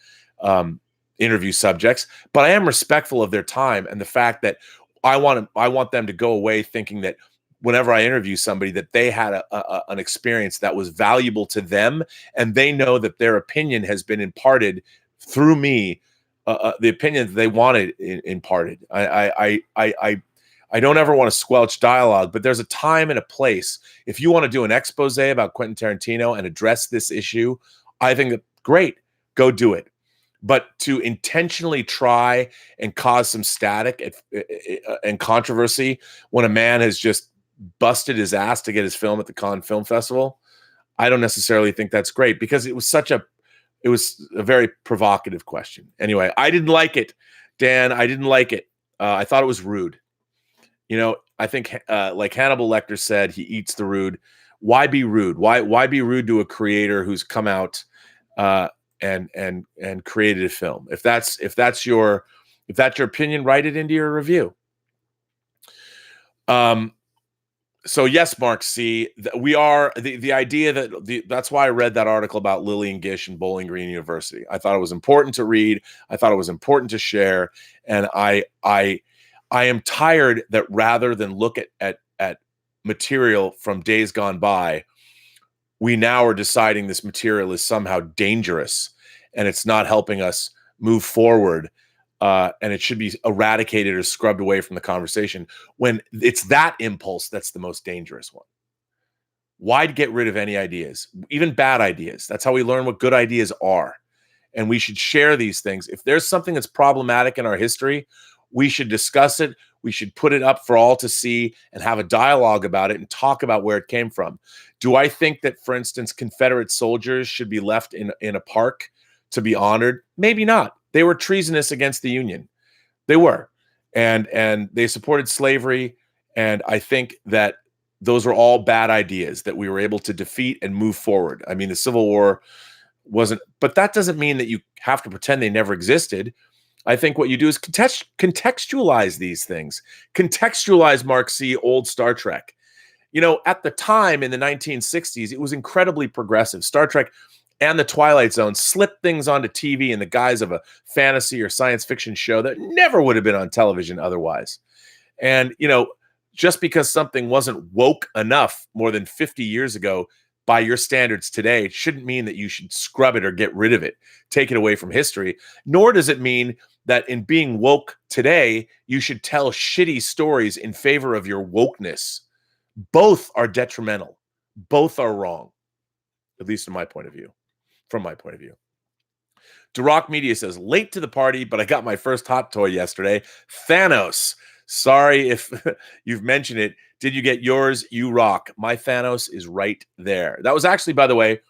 interview subjects, but I am respectful of their time and the fact that I want them to go away thinking that whenever I interview somebody, that they had an experience that was valuable to them, and they know that their opinion has been imparted through me, the opinion that they wanted imparted. I don't ever want to squelch dialogue, but there's a time and a place. If you want to do an expose about Quentin Tarantino and address this issue, I think that great, go do it. But to intentionally try and cause some static and controversy when a man has just busted his ass to get his film at the Cannes Film Festival, I don't necessarily think that's great, because it was a very provocative question. Anyway, I didn't like it, Dan. I didn't like it. I thought it was rude. You know, I think like Hannibal Lecter said, he eats the rude. Why be rude? Why be rude to a creator who's come out and created a film? If that's your opinion, write it into your review. So yes, Mark C, we are the idea that that's why I read that article about Lillian Gish and Bowling Green University. I thought it was important to read. I thought it was important to share, and I am tired that rather than look at material from days gone by, we now are deciding this material is somehow dangerous and it's not helping us move forward, and it should be eradicated or scrubbed away from the conversation, when it's that impulse that's the most dangerous one. Why get rid of any ideas, even bad ideas? That's how we learn what good ideas are. And we should share these things. If there's something that's problematic in our history, we should discuss it. We should put it up for all to see and have a dialogue about it and talk about where it came from. Do I think that, for instance, Confederate soldiers should be left in a park to be honored? Maybe not. They were treasonous against the Union. They were. And they supported slavery. And I think that those were all bad ideas that we were able to defeat and move forward. I mean, the Civil War wasn't, but that doesn't mean that you have to pretend they never existed. I think what you do is contextualize these things. Contextualize, Mark C., old Star Trek. You know, at the time in the 1960s, it was incredibly progressive. Star Trek and the Twilight Zone slipped things onto TV in the guise of a fantasy or science fiction show that never would have been on television otherwise. And, you know, just because something wasn't woke enough more than 50 years ago by your standards today, it shouldn't mean that you should scrub it or get rid of it, take it away from history. Nor does it mean that in being woke today, you should tell shitty stories in favor of your wokeness. Both are detrimental. Both are wrong, at least in my point of view, from my point of view. Duroc Media says, late to the party, but I got my first hot toy yesterday. Thanos. Sorry if you've mentioned it. Did you get yours? You rock. My Thanos is right there. That was actually, by the way,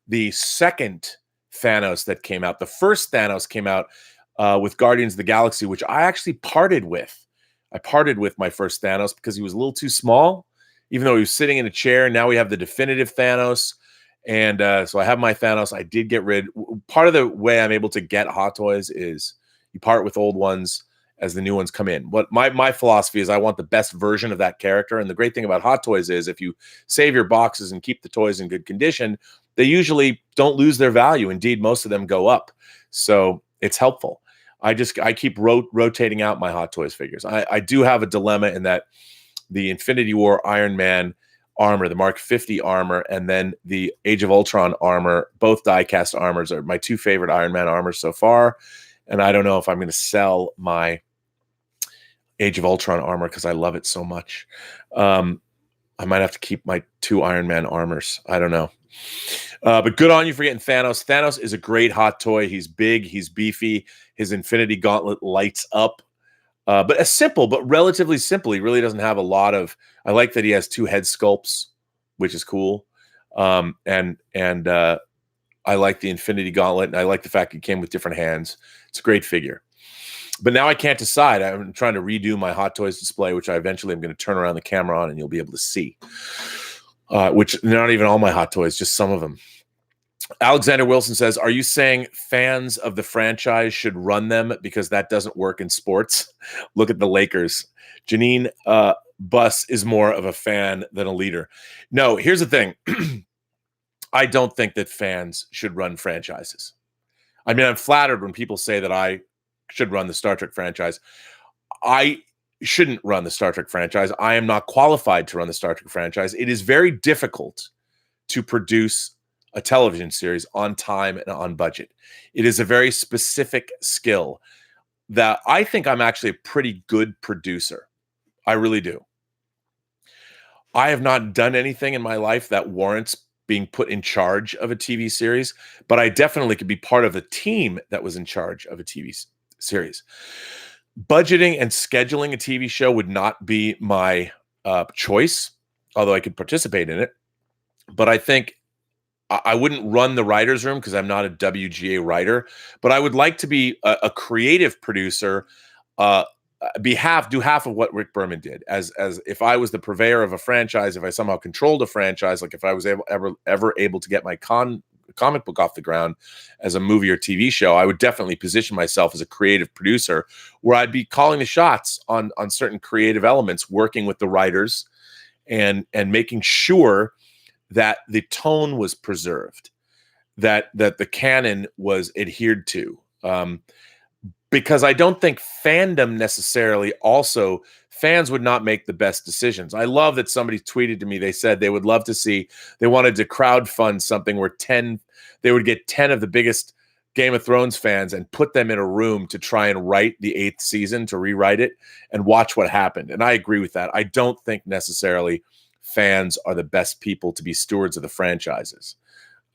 the second Thanos that came out. The first Thanos came out with Guardians of the Galaxy, which I actually parted with. I parted with my first Thanos because he was a little too small, even though he was sitting in a chair. Now we have the definitive Thanos. And so I have my Thanos. I did get rid. Part of the way I'm able to get hot toys is you part with old ones as the new ones come in. What my philosophy is, I want the best version of that character. And the great thing about Hot Toys is if you save your boxes and keep the toys in good condition, they usually don't lose their value. Indeed, most of them go up. So it's helpful. I keep rotating out my Hot Toys figures. I do have a dilemma in that the Infinity War Iron Man armor, the Mark 50 armor, and then the Age of Ultron armor, both die-cast armors are my two favorite Iron Man armors so far. And I don't know if I'm going to sell my Age of Ultron armor because I love it so much. I might have to keep my two Iron Man armors. I don't know. But good on you for getting Thanos. Thanos is a great hot toy. He's big. He's beefy. His Infinity Gauntlet lights up. But a simple, but relatively simple. He really doesn't have a lot of... I like that he has two head sculpts, which is cool. And I like the Infinity Gauntlet. And I like the fact he came with different hands. It's a great figure. But now I can't decide. I'm trying to redo my Hot Toys display, which I eventually am going to turn around the camera on and you'll be able to see. Which not even all my Hot Toys, just some of them. Alexander Wilson says, are you saying fans of the franchise should run them because that doesn't work in sports? Look at the Lakers. Janine Buss is more of a fan than a leader. No, here's the thing. I don't think that fans should run franchises. I mean, I'm flattered when people say that I should run the Star Trek franchise. I shouldn't run the Star Trek franchise. I am not qualified to run the Star Trek franchise. It is very difficult to produce a television series on time and on budget. It is a very specific skill that I think I'm actually a pretty good producer. I really do. I have not done anything in my life that warrants being put in charge of a TV series, but I definitely could be part of the team that was in charge of a TV series. Budgeting and scheduling a TV show would not be my choice, although I could participate in it. But I think I wouldn't run the writer's room because I'm not a WGA writer, but I would like to be a creative producer, do half of what Rick Berman did. As if I was the purveyor of a franchise, if I somehow controlled a franchise, like if I was ever able to get my comic book off the ground as a movie or TV show, I would definitely position myself as a creative producer where I'd be calling the shots on certain creative elements, working with the writers and making sure that the tone was preserved, that the canon was adhered to. Because I don't think fandom necessarily also, fans would not make the best decisions. I love that somebody tweeted to me, they said they would love to see, they wanted to crowdfund something where they would get 10 of the biggest Game of Thrones fans and put them in a room to try and write the 8th season, to rewrite it and watch what happened. And I agree with that. I don't think necessarily fans are the best people to be stewards of the franchises,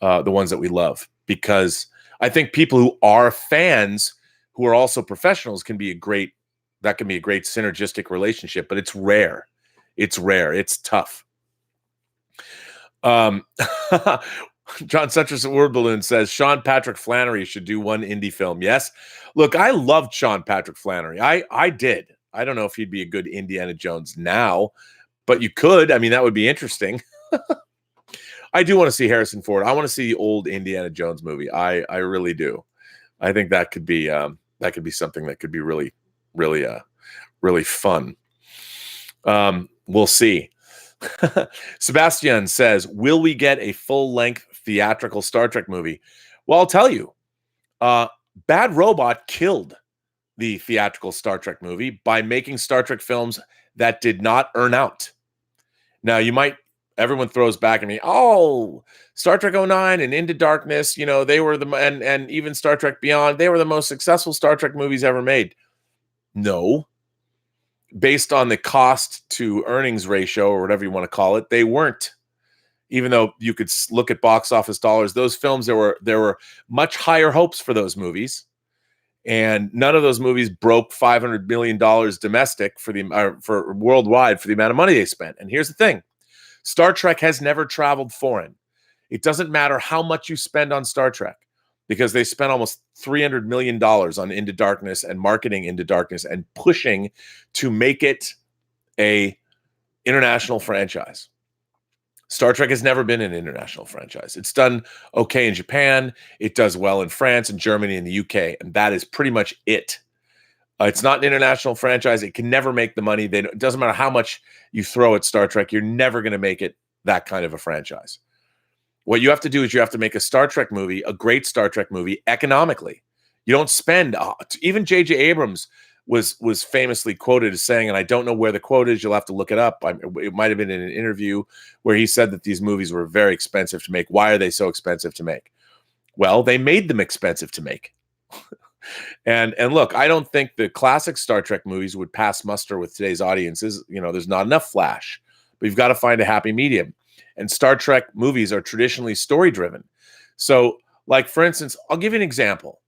the ones that we love, because I think people who are fans who are also professionals can be a great synergistic relationship, but it's rare. It's tough. John Centris Word Balloon says Sean Patrick Flannery should do one indie film. Yes. Look, I loved Sean Patrick Flannery. I did. I don't know if he'd be a good Indiana Jones now, but you could. I mean, that would be interesting. I do want to see Harrison Ford. I want to see the old Indiana Jones movie. I really do. I think that could be something that could be really, really, really fun. We'll see. Sebastian says, will we get a full-length theatrical Star Trek movie? Well, I'll tell you, Bad Robot killed the theatrical Star Trek movie by making Star Trek films that did not earn out. Now, everyone throws back at me, oh, Star Trek 09 and Into Darkness, they were and even Star Trek Beyond, they were the most successful Star Trek movies ever made. No. Based on the cost to earnings ratio, or whatever you want to call it, they weren't. Even though you could look at box office dollars, those films, there were much higher hopes for those movies. And none of those movies broke $500 million domestic for worldwide for the amount of money they spent. And here's the thing. Star Trek has never traveled foreign. It doesn't matter how much you spend on Star Trek, because they spent almost $300 million on Into Darkness and marketing Into Darkness and pushing to make it a international franchise. Star Trek has never been an international franchise. It's done okay in Japan. It does well in France and Germany and the UK. And that is pretty much it. It's not an international franchise. It can never make the money. It doesn't matter how much you throw at Star Trek. You're never going to make it that kind of a franchise. What you have to do is you have to make a Star Trek movie, a great Star Trek movie, economically. You don't spend. Even J.J. Abrams was famously quoted as saying, and I don't know where the quote is. You'll have to look it up. It might have been in an interview where he said that these movies were very expensive to make. Why are they so expensive to make? Well, they made them expensive to make. And look, I don't think the classic Star Trek movies would pass muster with today's audiences. There's not enough flash, but you've got to find a happy medium. And Star Trek movies are traditionally story driven. So, like, for instance, I'll give you an example.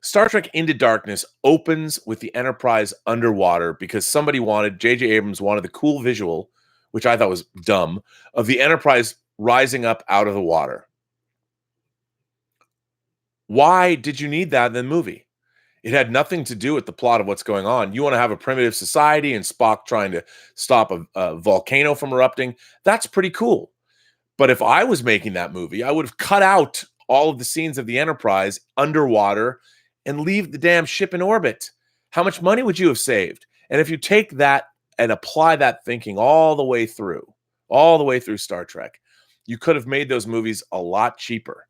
Star Trek Into Darkness opens with the Enterprise underwater because J.J. Abrams wanted the cool visual, which I thought was dumb, of the Enterprise rising up out of the water. Why did you need that in the movie? It had nothing to do with the plot of what's going on. You want to have a primitive society and Spock trying to stop a volcano from erupting. That's pretty cool. But if I was making that movie, I would have cut out all of the scenes of the Enterprise underwater and leave the damn ship in orbit. How much money would you have saved? And if you take that and apply that thinking all the way through Star Trek, you could have made those movies a lot cheaper.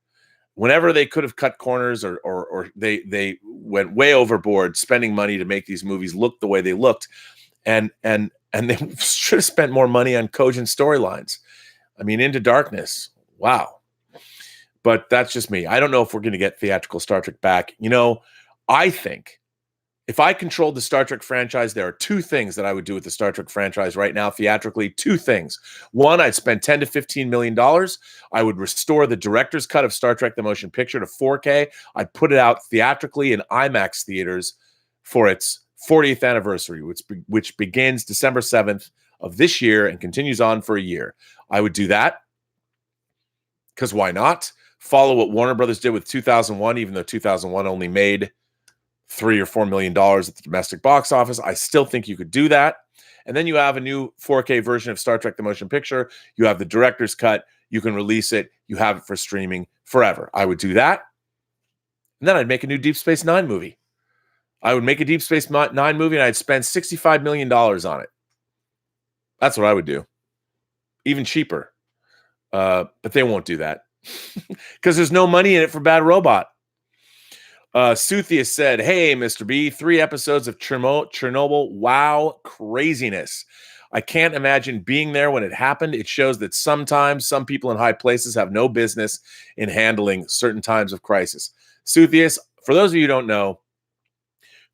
Whenever they could have cut corners or they went way overboard spending money to make these movies look the way they looked, and they should have spent more money on cogent storylines. I mean, Into Darkness, wow. But that's just me. I don't know if we're going to get theatrical Star Trek back. I think if I controlled the Star Trek franchise, there are two things that I would do with the Star Trek franchise right now, theatrically. Two things. One, I'd spend $10 to $15 million. I would restore the director's cut of Star Trek: The Motion Picture to 4K. I'd put it out theatrically in IMAX theaters for its 40th anniversary, which begins December 7th of this year and continues on for a year. I would do that because why not? Follow what Warner Brothers did with 2001, even though 2001 only made $3 or $4 million at the domestic box office. I still think you could do that. And then you have a new 4K version of Star Trek: The Motion Picture. You have the director's cut. You can release it. You have it for streaming forever. I would do that. And then I'd make a new Deep Space Nine movie. I would make a Deep Space Nine movie and I'd spend $65 million on it. That's what I would do. Even cheaper. But they won't do that because there's no money in it for Bad Robot. Suthius said, "Hey, Mr. B, 3 episodes of Chernobyl. Wow, craziness. I can't imagine being there when it happened. It shows that sometimes some people in high places have no business in handling certain times of crisis." Suthius, for those of you who don't know,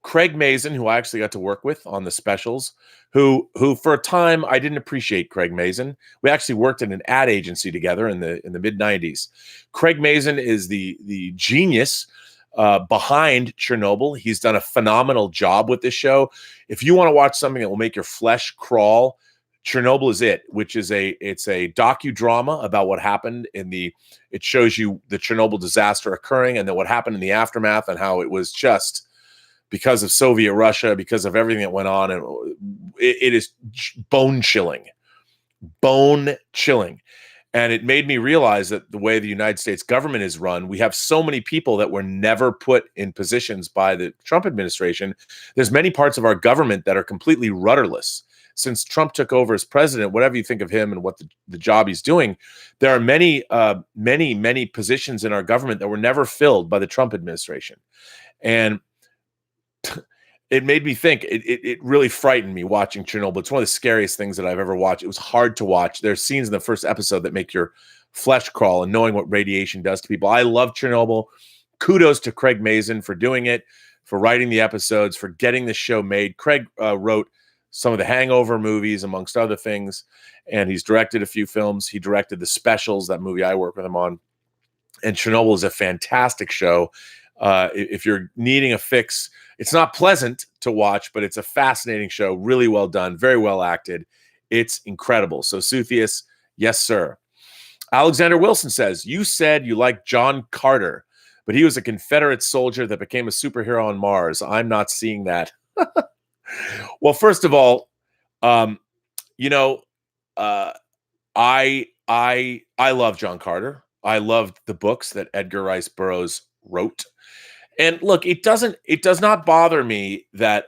Craig Mazin, who I actually got to work with on the specials, who for a time I didn't appreciate Craig Mazin. We actually worked in an ad agency together in the mid 90s. Craig Mazin is the genius behind Chernobyl. He's done a phenomenal job with this show. If you want to watch something that will make your flesh crawl, Chernobyl is it, which is it's a docudrama about what happened it shows you the Chernobyl disaster occurring and then what happened in the aftermath and how it was just because of Soviet Russia, because of everything that went on. And it is bone chilling. And it made me realize that the way the United States government is run, we have so many people that were never put in positions by the Trump administration. There's many parts of our government that are completely rudderless. Since Trump took over as president, whatever you think of him and what the job he's doing, there are many positions in our government that were never filled by the Trump administration. And it made me think. It really frightened me watching Chernobyl. It's one of the scariest things that I've ever watched. It was hard to watch. There's scenes in the first episode that make your flesh crawl and knowing what radiation does to people. I love Chernobyl. Kudos to Craig Mazin for doing it, for writing the episodes, for getting the show made. Craig wrote some of the Hangover movies, amongst other things, and he's directed a few films. He directed The Specials, that movie I work with him on. And Chernobyl is a fantastic show. If you're needing a fix, it's not pleasant to watch, but it's a fascinating show. Really well done. Very well acted. It's incredible. So Suthius, yes, sir. Alexander Wilson says, "You said you liked John Carter, but he was a Confederate soldier that became a superhero on Mars. I'm not seeing that." Well, first of all, I love John Carter. I loved the books that Edgar Rice Burroughs wrote. And look, it does not bother me that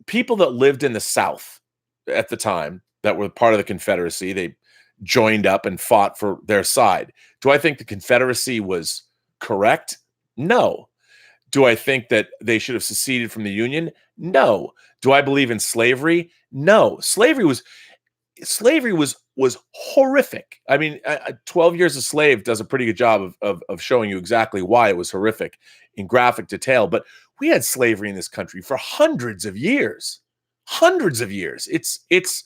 people that lived in the South at the time that were part of the Confederacy, they joined up and fought for their side. Do I think the Confederacy was correct? No. Do I think that they should have seceded from the Union? No. Do I believe in slavery? No. Slavery was horrific. I mean, 12 Years a Slave does a pretty good job of showing you exactly why it was horrific in graphic detail. But we had slavery in this country for hundreds of years. Hundreds of years. It's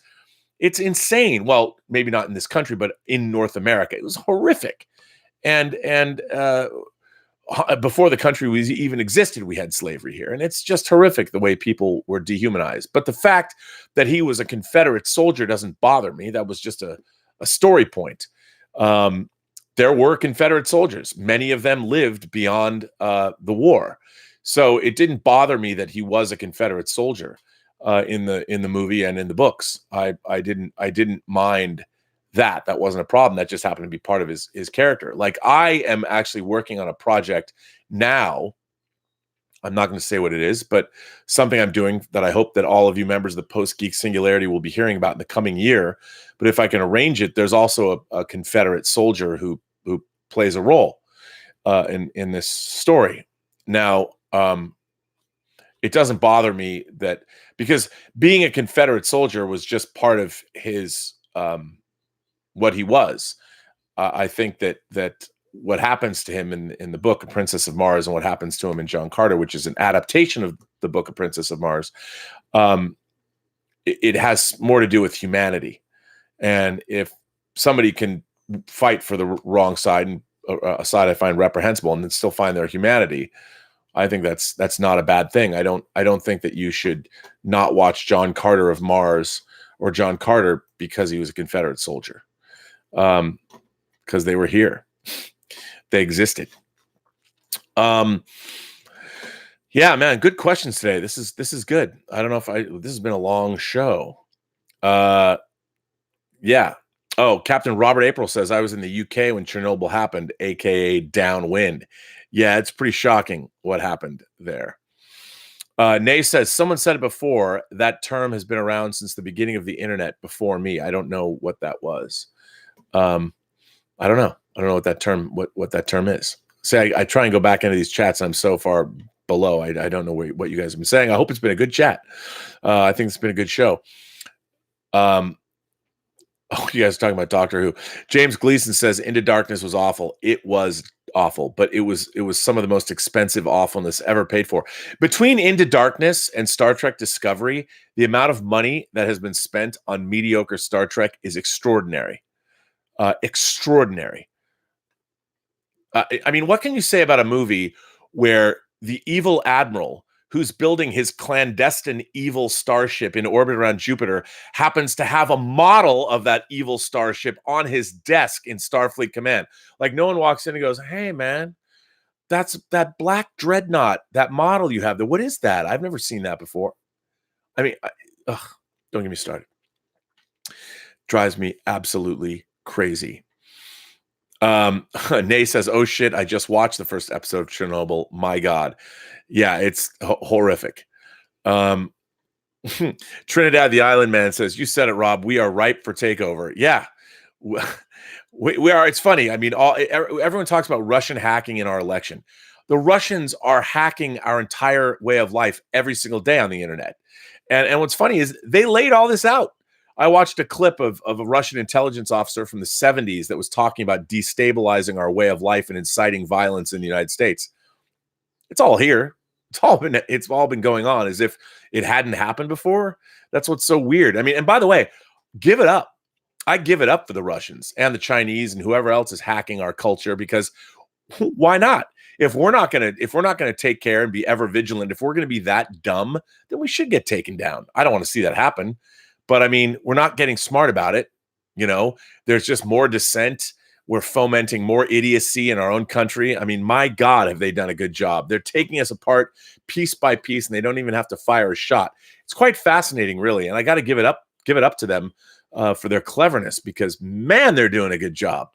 insane. Well, maybe not in this country, but in North America, it was horrific. And before the country was even existed, we had slavery here. And it's just horrific the way people were dehumanized. But the fact that he was a Confederate soldier doesn't bother me. That was just a story point. There were Confederate soldiers. Many of them lived beyond the war. So it didn't bother me that he was a Confederate soldier in the movie and in the books. I didn't mind that. That wasn't a problem. That just happened to be part of his character. Like, I am actually working on a project now. I'm not going to say what it is, but something I'm doing that I hope that all of you members of the Post-Geek Singularity will be hearing about in the coming year. But if I can arrange it, there's also a Confederate soldier who plays a role in this story. Now, it doesn't bother me that, because being a Confederate soldier was just part of his what he was. I think that what happens to him in the book, A Princess of Mars, and what happens to him in John Carter, which is an adaptation of the book, A Princess of Mars, it has more to do with humanity. And if somebody can fight for the wrong side, and a side I find reprehensible, and then still find their humanity, I think that's not a bad thing. I don't think that you should not watch John Carter of Mars or John Carter because he was a Confederate soldier. Because they were here. They existed. Yeah, man, good questions today. This is good. I don't know if this has been a long show. Yeah. Oh, Captain Robert April says, I was in the UK when Chernobyl happened, aka downwind. Yeah, it's pretty shocking what happened there. Nay says, someone said it before, that term has been around since the beginning of the internet before me. I don't know what that was. I don't know. I don't know what that term is. Say, I try and go back into these chats, and I'm so far below. I don't know what you guys have been saying. I hope it's been a good chat. I think it's been a good show. Oh, you guys are talking about Doctor Who. James Gleason says Into Darkness was awful. It was awful, but it was some of the most expensive awfulness ever paid for. Between Into Darkness and Star Trek Discovery, the amount of money that has been spent on mediocre Star Trek is extraordinary. Extraordinary. I mean, what can you say about a movie where the evil admiral who's building his clandestine evil starship in orbit around Jupiter happens to have a model of that evil starship on his desk in Starfleet Command? Like, no one walks in and goes, hey, man, that's that black dreadnought, that model you have there. What is that? I've never seen that before. I mean, don't get me started. Drives me absolutely crazy. Nay says, oh shit, I just watched the first episode of Chernobyl. My God. Yeah, it's horrific. Trinidad the Island Man says, you said it, Rob. We are ripe for takeover. Yeah, we are. It's funny. I mean, everyone talks about Russian hacking in our election. The Russians are hacking our entire way of life every single day on the internet. And what's funny is they laid all this out. I watched a clip of a Russian intelligence officer from the 70s that was talking about destabilizing our way of life and inciting violence in the United States. It's all here. It's all been going on as if it hadn't happened before. That's what's so weird. I mean, and by the way, give it up. I give it up for the Russians and the Chinese and whoever else is hacking our culture, because why not? If we're not gonna take care and be ever vigilant, if we're gonna be that dumb, then we should get taken down. I don't want to see that happen. But I mean, we're not getting smart about it. You know, there's just more dissent. We're fomenting more idiocy in our own country. I mean, my God, have they done a good job? They're taking us apart piece by piece, and they don't even have to fire a shot. It's quite fascinating, really. And I got to give it up to them for their cleverness, because, man, they're doing a good job.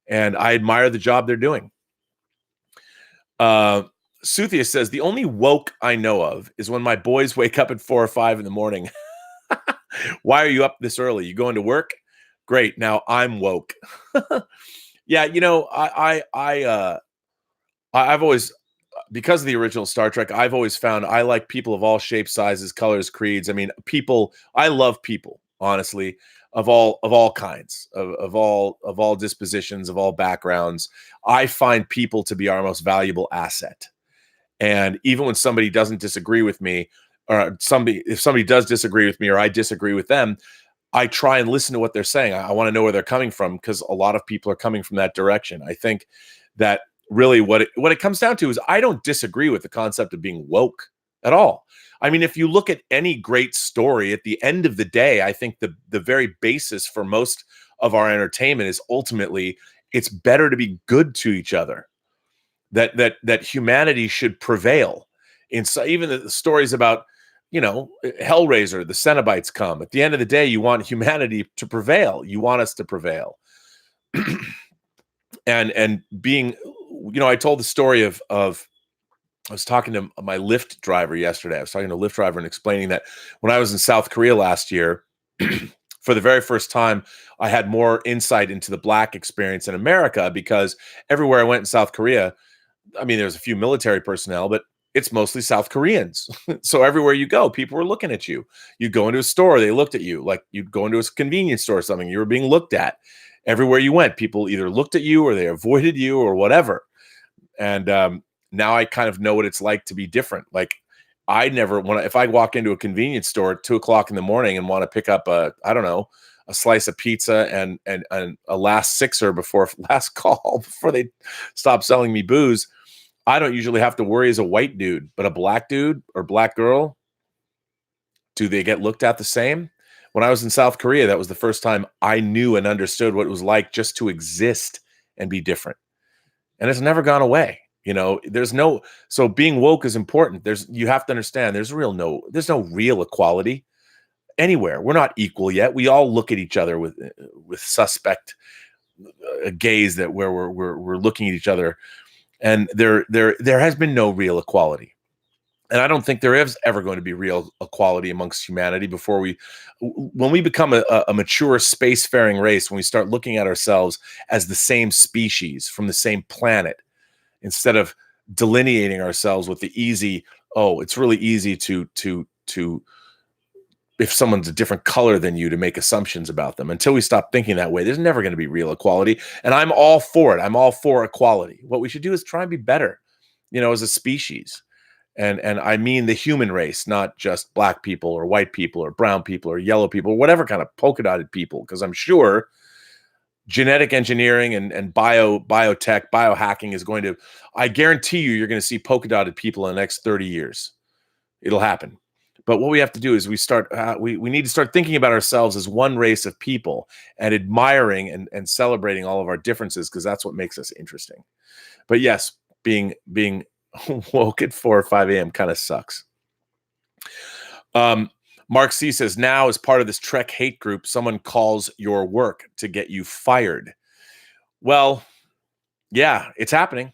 And I admire the job they're doing. Suthia says, the only woke I know of is when my boys wake up at 4 or 5 in the morning. Why are you up this early? You going to work? Great. Now I'm woke. Yeah, I've always, because of the original Star Trek, I've always found I like people of all shapes, sizes, colors, creeds. I mean, people. I love people, honestly, of all kinds, of all dispositions, of all backgrounds. I find people to be our most valuable asset. And even when somebody doesn't disagree with me, or if somebody does disagree with me, or I disagree with them, I try and listen to what they're saying. I want to know where they're coming from, because a lot of people are coming from that direction. I think that really what it comes down to is I don't disagree with the concept of being woke at all. I mean, if you look at any great story, at the end of the day, I think the very basis for most of our entertainment is ultimately it's better to be good to each other. That humanity should prevail. Even the stories about, Hellraiser, the Cenobites come. At the end of the day, you want humanity to prevail. You want us to prevail. and being, I told the story of I was talking to my Lyft driver yesterday. I was talking to a Lyft driver and explaining that when I was in South Korea last year, for the very first time, I had more insight into the Black experience in America, because everywhere I went in South Korea, I mean, there's a few military personnel, but it's mostly South Koreans. So everywhere you go, people were looking at you. You'd go into a store, they looked at you. Like you'd go into a convenience store or something, you were being looked at. Everywhere you went, people either looked at you or they avoided you or whatever. And now I kind of know what it's like to be different. Like I never want to, if I walk into a convenience store at 2:00 in the morning and want to pick up a slice of pizza and a last sixer before last call, before they stop selling me booze, I don't usually have to worry as a white dude. But a black dude or black girl, do they get looked at the same? When I was in South Korea, that was the first time I knew and understood what it was like just to exist and be different. And it's never gone away. So being woke is important. You have to understand there's no real equality anywhere. We're not equal yet. We all look at each other with suspect gaze, that where we're looking at each other, and there has been no real equality. And I don't think there is ever going to be real equality amongst humanity when we become a mature spacefaring race, when we start looking at ourselves as the same species from the same planet, instead of delineating ourselves with the easy, it's really easy to if someone's a different color than you, to make assumptions about them. Until we stop thinking that way, there's never going to be real equality. And I'm all for it. I'm all for equality. What we should do is try and be better, as a species. And I mean the human race, not just black people or white people or brown people or yellow people, or whatever kind of polka dotted people, because I'm sure genetic engineering and biotech, biohacking is going to, I guarantee you're going to see polka dotted people in the next 30 years. It'll happen. But what we have to do is we need to start thinking about ourselves as one race of people, and admiring and celebrating all of our differences, because that's what makes us interesting. But yes, being woke at 4 or 5 a.m. kind of sucks. Mark C says, now as part of this Trek hate group, someone calls your work to get you fired. Well, yeah, it's happening.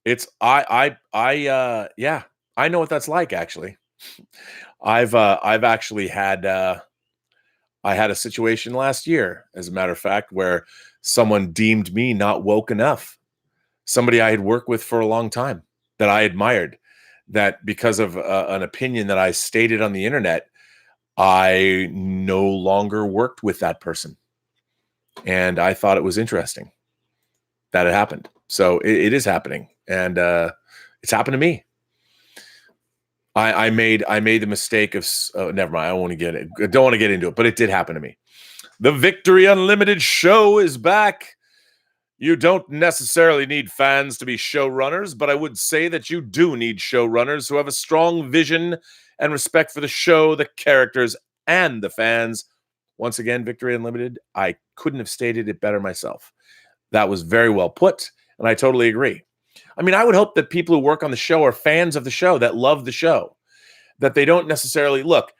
I know what that's like, actually. I've actually had I had a situation last year, as a matter of fact, where someone deemed me not woke enough. Somebody I had worked with for a long time, that I admired, that because of an opinion that I stated on the internet, I no longer worked with that person. And I thought it was interesting that it happened. So it is happening, and it's happened to me. I made the mistake of never mind. I don't want to get into it, but it did happen to me. The Victory Unlimited show is back. You don't necessarily need fans to be showrunners, but I would say that you do need showrunners who have a strong vision and respect for the show, the characters, and the fans. Once again, Victory Unlimited, I couldn't have stated it better myself. That was very well put, and I totally agree. I mean, I would hope that people who work on the show are fans of the show, that love the show, that they don't necessarily look.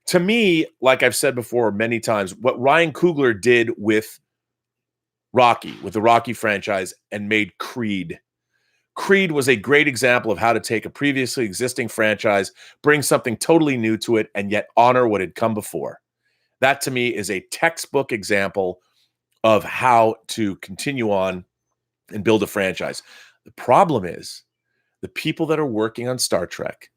To me, like I've said before many times, what Ryan Coogler did with Rocky, with the Rocky franchise, and made Creed. Creed was a great example of how to take a previously existing franchise, bring something totally new to it, and yet honor what had come before. That to me is a textbook example of how to continue on and build a franchise. The problem is the people that are working on Star Trek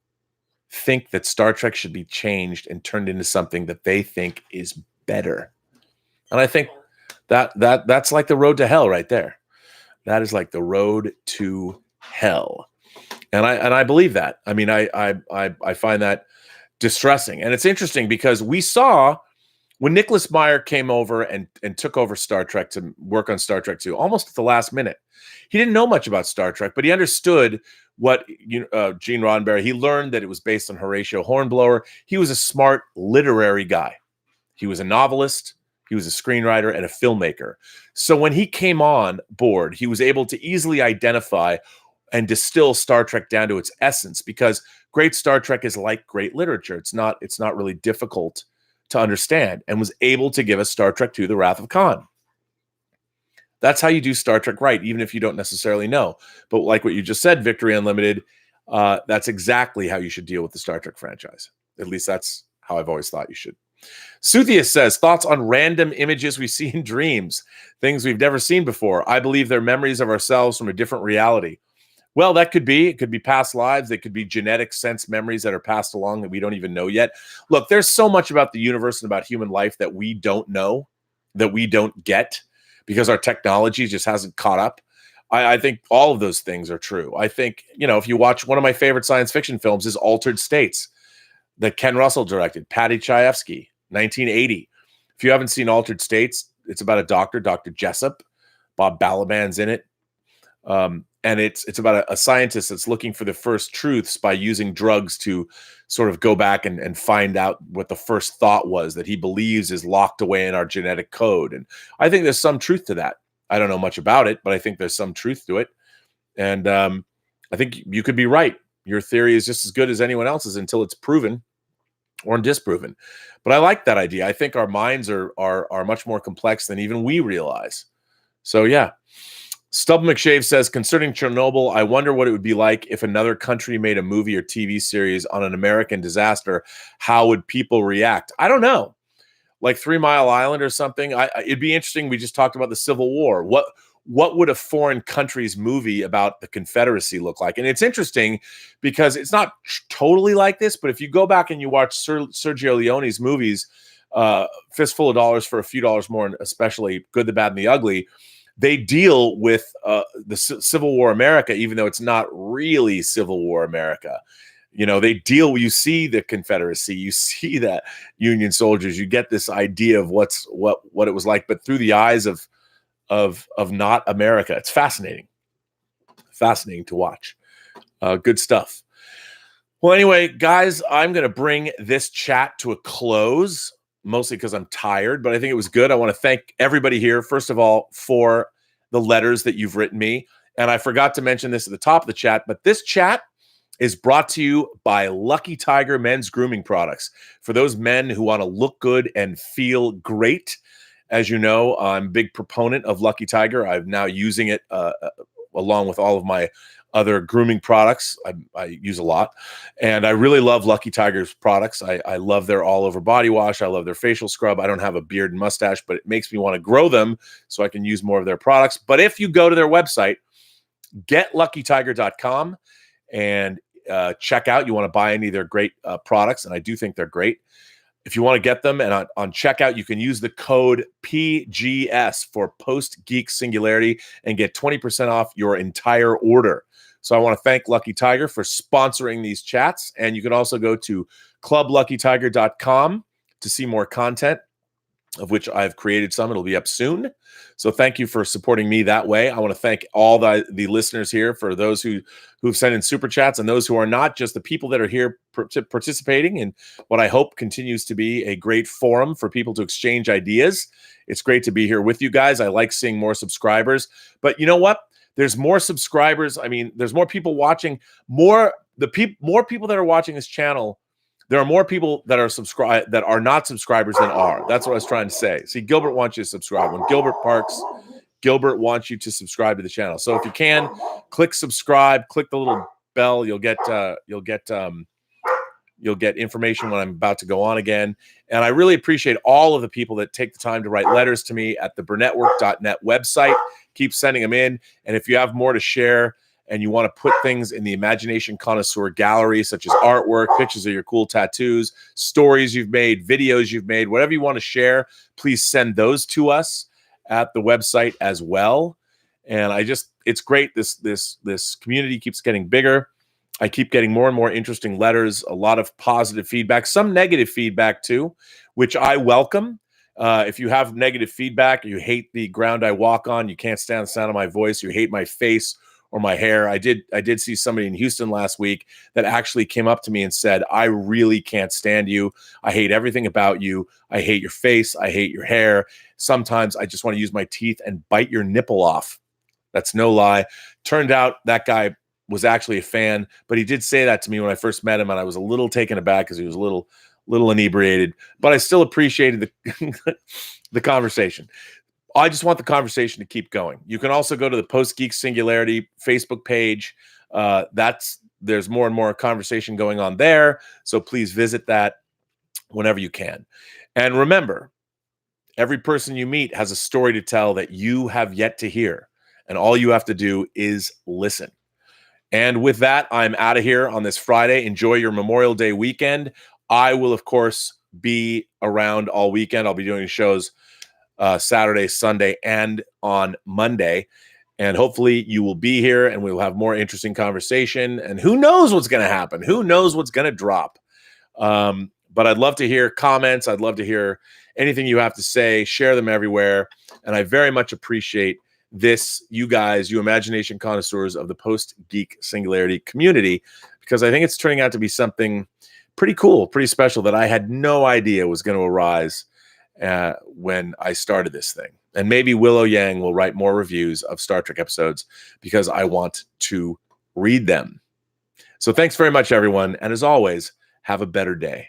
think that Star Trek should be changed and turned into something that they think is better. And I think that's like the road to hell right there. That is like the road to hell. And I believe that. I mean, I find that distressing. And it's interesting because we saw when Nicholas Meyer came over and took over Star Trek to work on Star Trek 2, almost at the last minute. He didn't know much about Star Trek, but he understood what Gene Roddenberry, he learned that it was based on Horatio Hornblower. He was a smart literary guy. He was a novelist, he was a screenwriter, and a filmmaker. So when he came on board, he was able to easily identify and distill Star Trek down to its essence, because great Star Trek is like great literature. It's not really difficult to understand, and was able to give us Star Trek II, The Wrath of Khan. That's how you do Star Trek right, even if you don't necessarily know. But like what you just said, Victory Unlimited, that's exactly how you should deal with the Star Trek franchise. At least that's how I've always thought you should. Suthius says, thoughts on random images we see in dreams, things we've never seen before. I believe they're memories of ourselves from a different reality. Well, that could be. It could be past lives. They could be genetic sense memories that are passed along that we don't even know yet. Look, there's so much about the universe and about human life that we don't know, that we don't get, because our technology just hasn't caught up. I think all of those things are true. I think, if you watch, one of my favorite science fiction films is Altered States, that Ken Russell directed, Paddy Chayefsky, 1980. If you haven't seen Altered States, it's about a doctor, Dr. Jessup. Bob Balaban's in it. And it's about a scientist that's looking for the first truths by using drugs to sort of go back and find out what the first thought was that he believes is locked away in our genetic code. And I think there's some truth to that. I don't know much about it, but I think there's some truth to it. And I think you could be right. Your theory is just as good as anyone else's until it's proven or disproven. But I like that idea. I think our minds are much more complex than even we realize. So yeah. Stub McShave says, concerning Chernobyl, I wonder what it would be like if another country made a movie or TV series on an American disaster. How would people react? I don't know. Like 3 Mile Island or something. It'd be interesting. We just talked about the Civil War. What would a foreign country's movie about the Confederacy look like? And it's interesting because it's not totally like this, but if you go back and you watch Sergio Leone's movies, Fistful of Dollars for a Few Dollars More, and especially Good, the Bad, and the Ugly, they deal with the Civil War America, even though it's not really Civil War America. They deal, you see the Confederacy, you see that Union soldiers, you get this idea of what it was like, but through the eyes of not America. It's fascinating to watch. Good stuff. Well, anyway, guys, I'm going to bring this chat to a close, mostly because I'm tired, but I think it was good. I want to thank everybody here, first of all, for the letters that you've written me. And I forgot to mention this at the top of the chat, but this chat is brought to you by Lucky Tiger men's grooming products. For those men who want to look good and feel great, as you know, I'm a big proponent of Lucky Tiger. I'm now using it along with all of my other grooming products. I use a lot, and I really love Lucky Tiger's products. I love their all over body wash. I love their facial scrub. I don't have a beard and mustache, but it makes me want to grow them so I can use more of their products. But if you go to their website, getluckytiger.com, and check out, you want to buy any of their great products, and I do think they're great. If you want to get them, and on checkout, you can use the code PGS for Post-Geek Singularity and get 20% off your entire order. So I want to thank Lucky Tiger for sponsoring these chats. And you can also go to clubluckytiger.com to see more content, of which I've created some. It'll be up soon. So thank you for supporting me that way. I want to thank all the listeners here, for those who've sent in super chats and those who are not, just the people that are here participating in what I hope continues to be a great forum for people to exchange ideas. It's great to be here with you guys. I like seeing more subscribers, but you know what? There's more subscribers. I mean, there's more people watching, more people that are watching this channel. There are more people that are not subscribers than are. That's what I was trying to say. See, Gilbert wants you to subscribe. When Gilbert Parks Gilbert wants you to subscribe to the channel. So if you can, click subscribe, click the little bell. You'll get information when I'm about to go on again. And I really appreciate all of the people that take the time to write letters to me at the Burnettwork.net website. Keep sending them in. And if you have more to share and you want to put things in the imagination connoisseur gallery, such as artwork, pictures of your cool tattoos, stories you've made, videos you've made, whatever you want to share, please send those to us at the website as well. And it's great. This community keeps getting bigger. I keep getting more and more interesting letters, a lot of positive feedback, some negative feedback too, which I welcome. If you have negative feedback, you hate the ground I walk on, you can't stand the sound of my voice, you hate my face or my hair. I did see somebody in Houston last week that actually came up to me and said, I really can't stand you. I hate everything about you. I hate your face. I hate your hair. Sometimes I just want to use my teeth and bite your nipple off. That's no lie. Turned out that guy was actually a fan, but he did say that to me when I first met him, and I was a little taken aback because he was a little inebriated, but I still appreciated the conversation. I just want the conversation to keep going. You can also go to the Post-Geek Singularity Facebook page. There's more and more conversation going on there, so please visit that whenever you can. And remember, every person you meet has a story to tell that you have yet to hear, and all you have to do is listen. And with that, I'm out of here on this Friday. Enjoy your Memorial Day weekend. I will, of course, be around all weekend. I'll be doing shows Saturday, Sunday, and on Monday. And hopefully you will be here and we'll have more interesting conversation. And who knows what's going to happen? Who knows what's going to drop? But I'd love to hear comments. I'd love to hear anything you have to say. Share them everywhere. And I very much appreciate this, you guys, you imagination connoisseurs of the Post-Geek Singularity community, because I think it's turning out to be something pretty cool, pretty special that I had no idea was going to arise when I started this thing. And maybe Willow Yang will write more reviews of Star Trek episodes because I want to read them. So thanks very much, everyone. And as always, have a better day.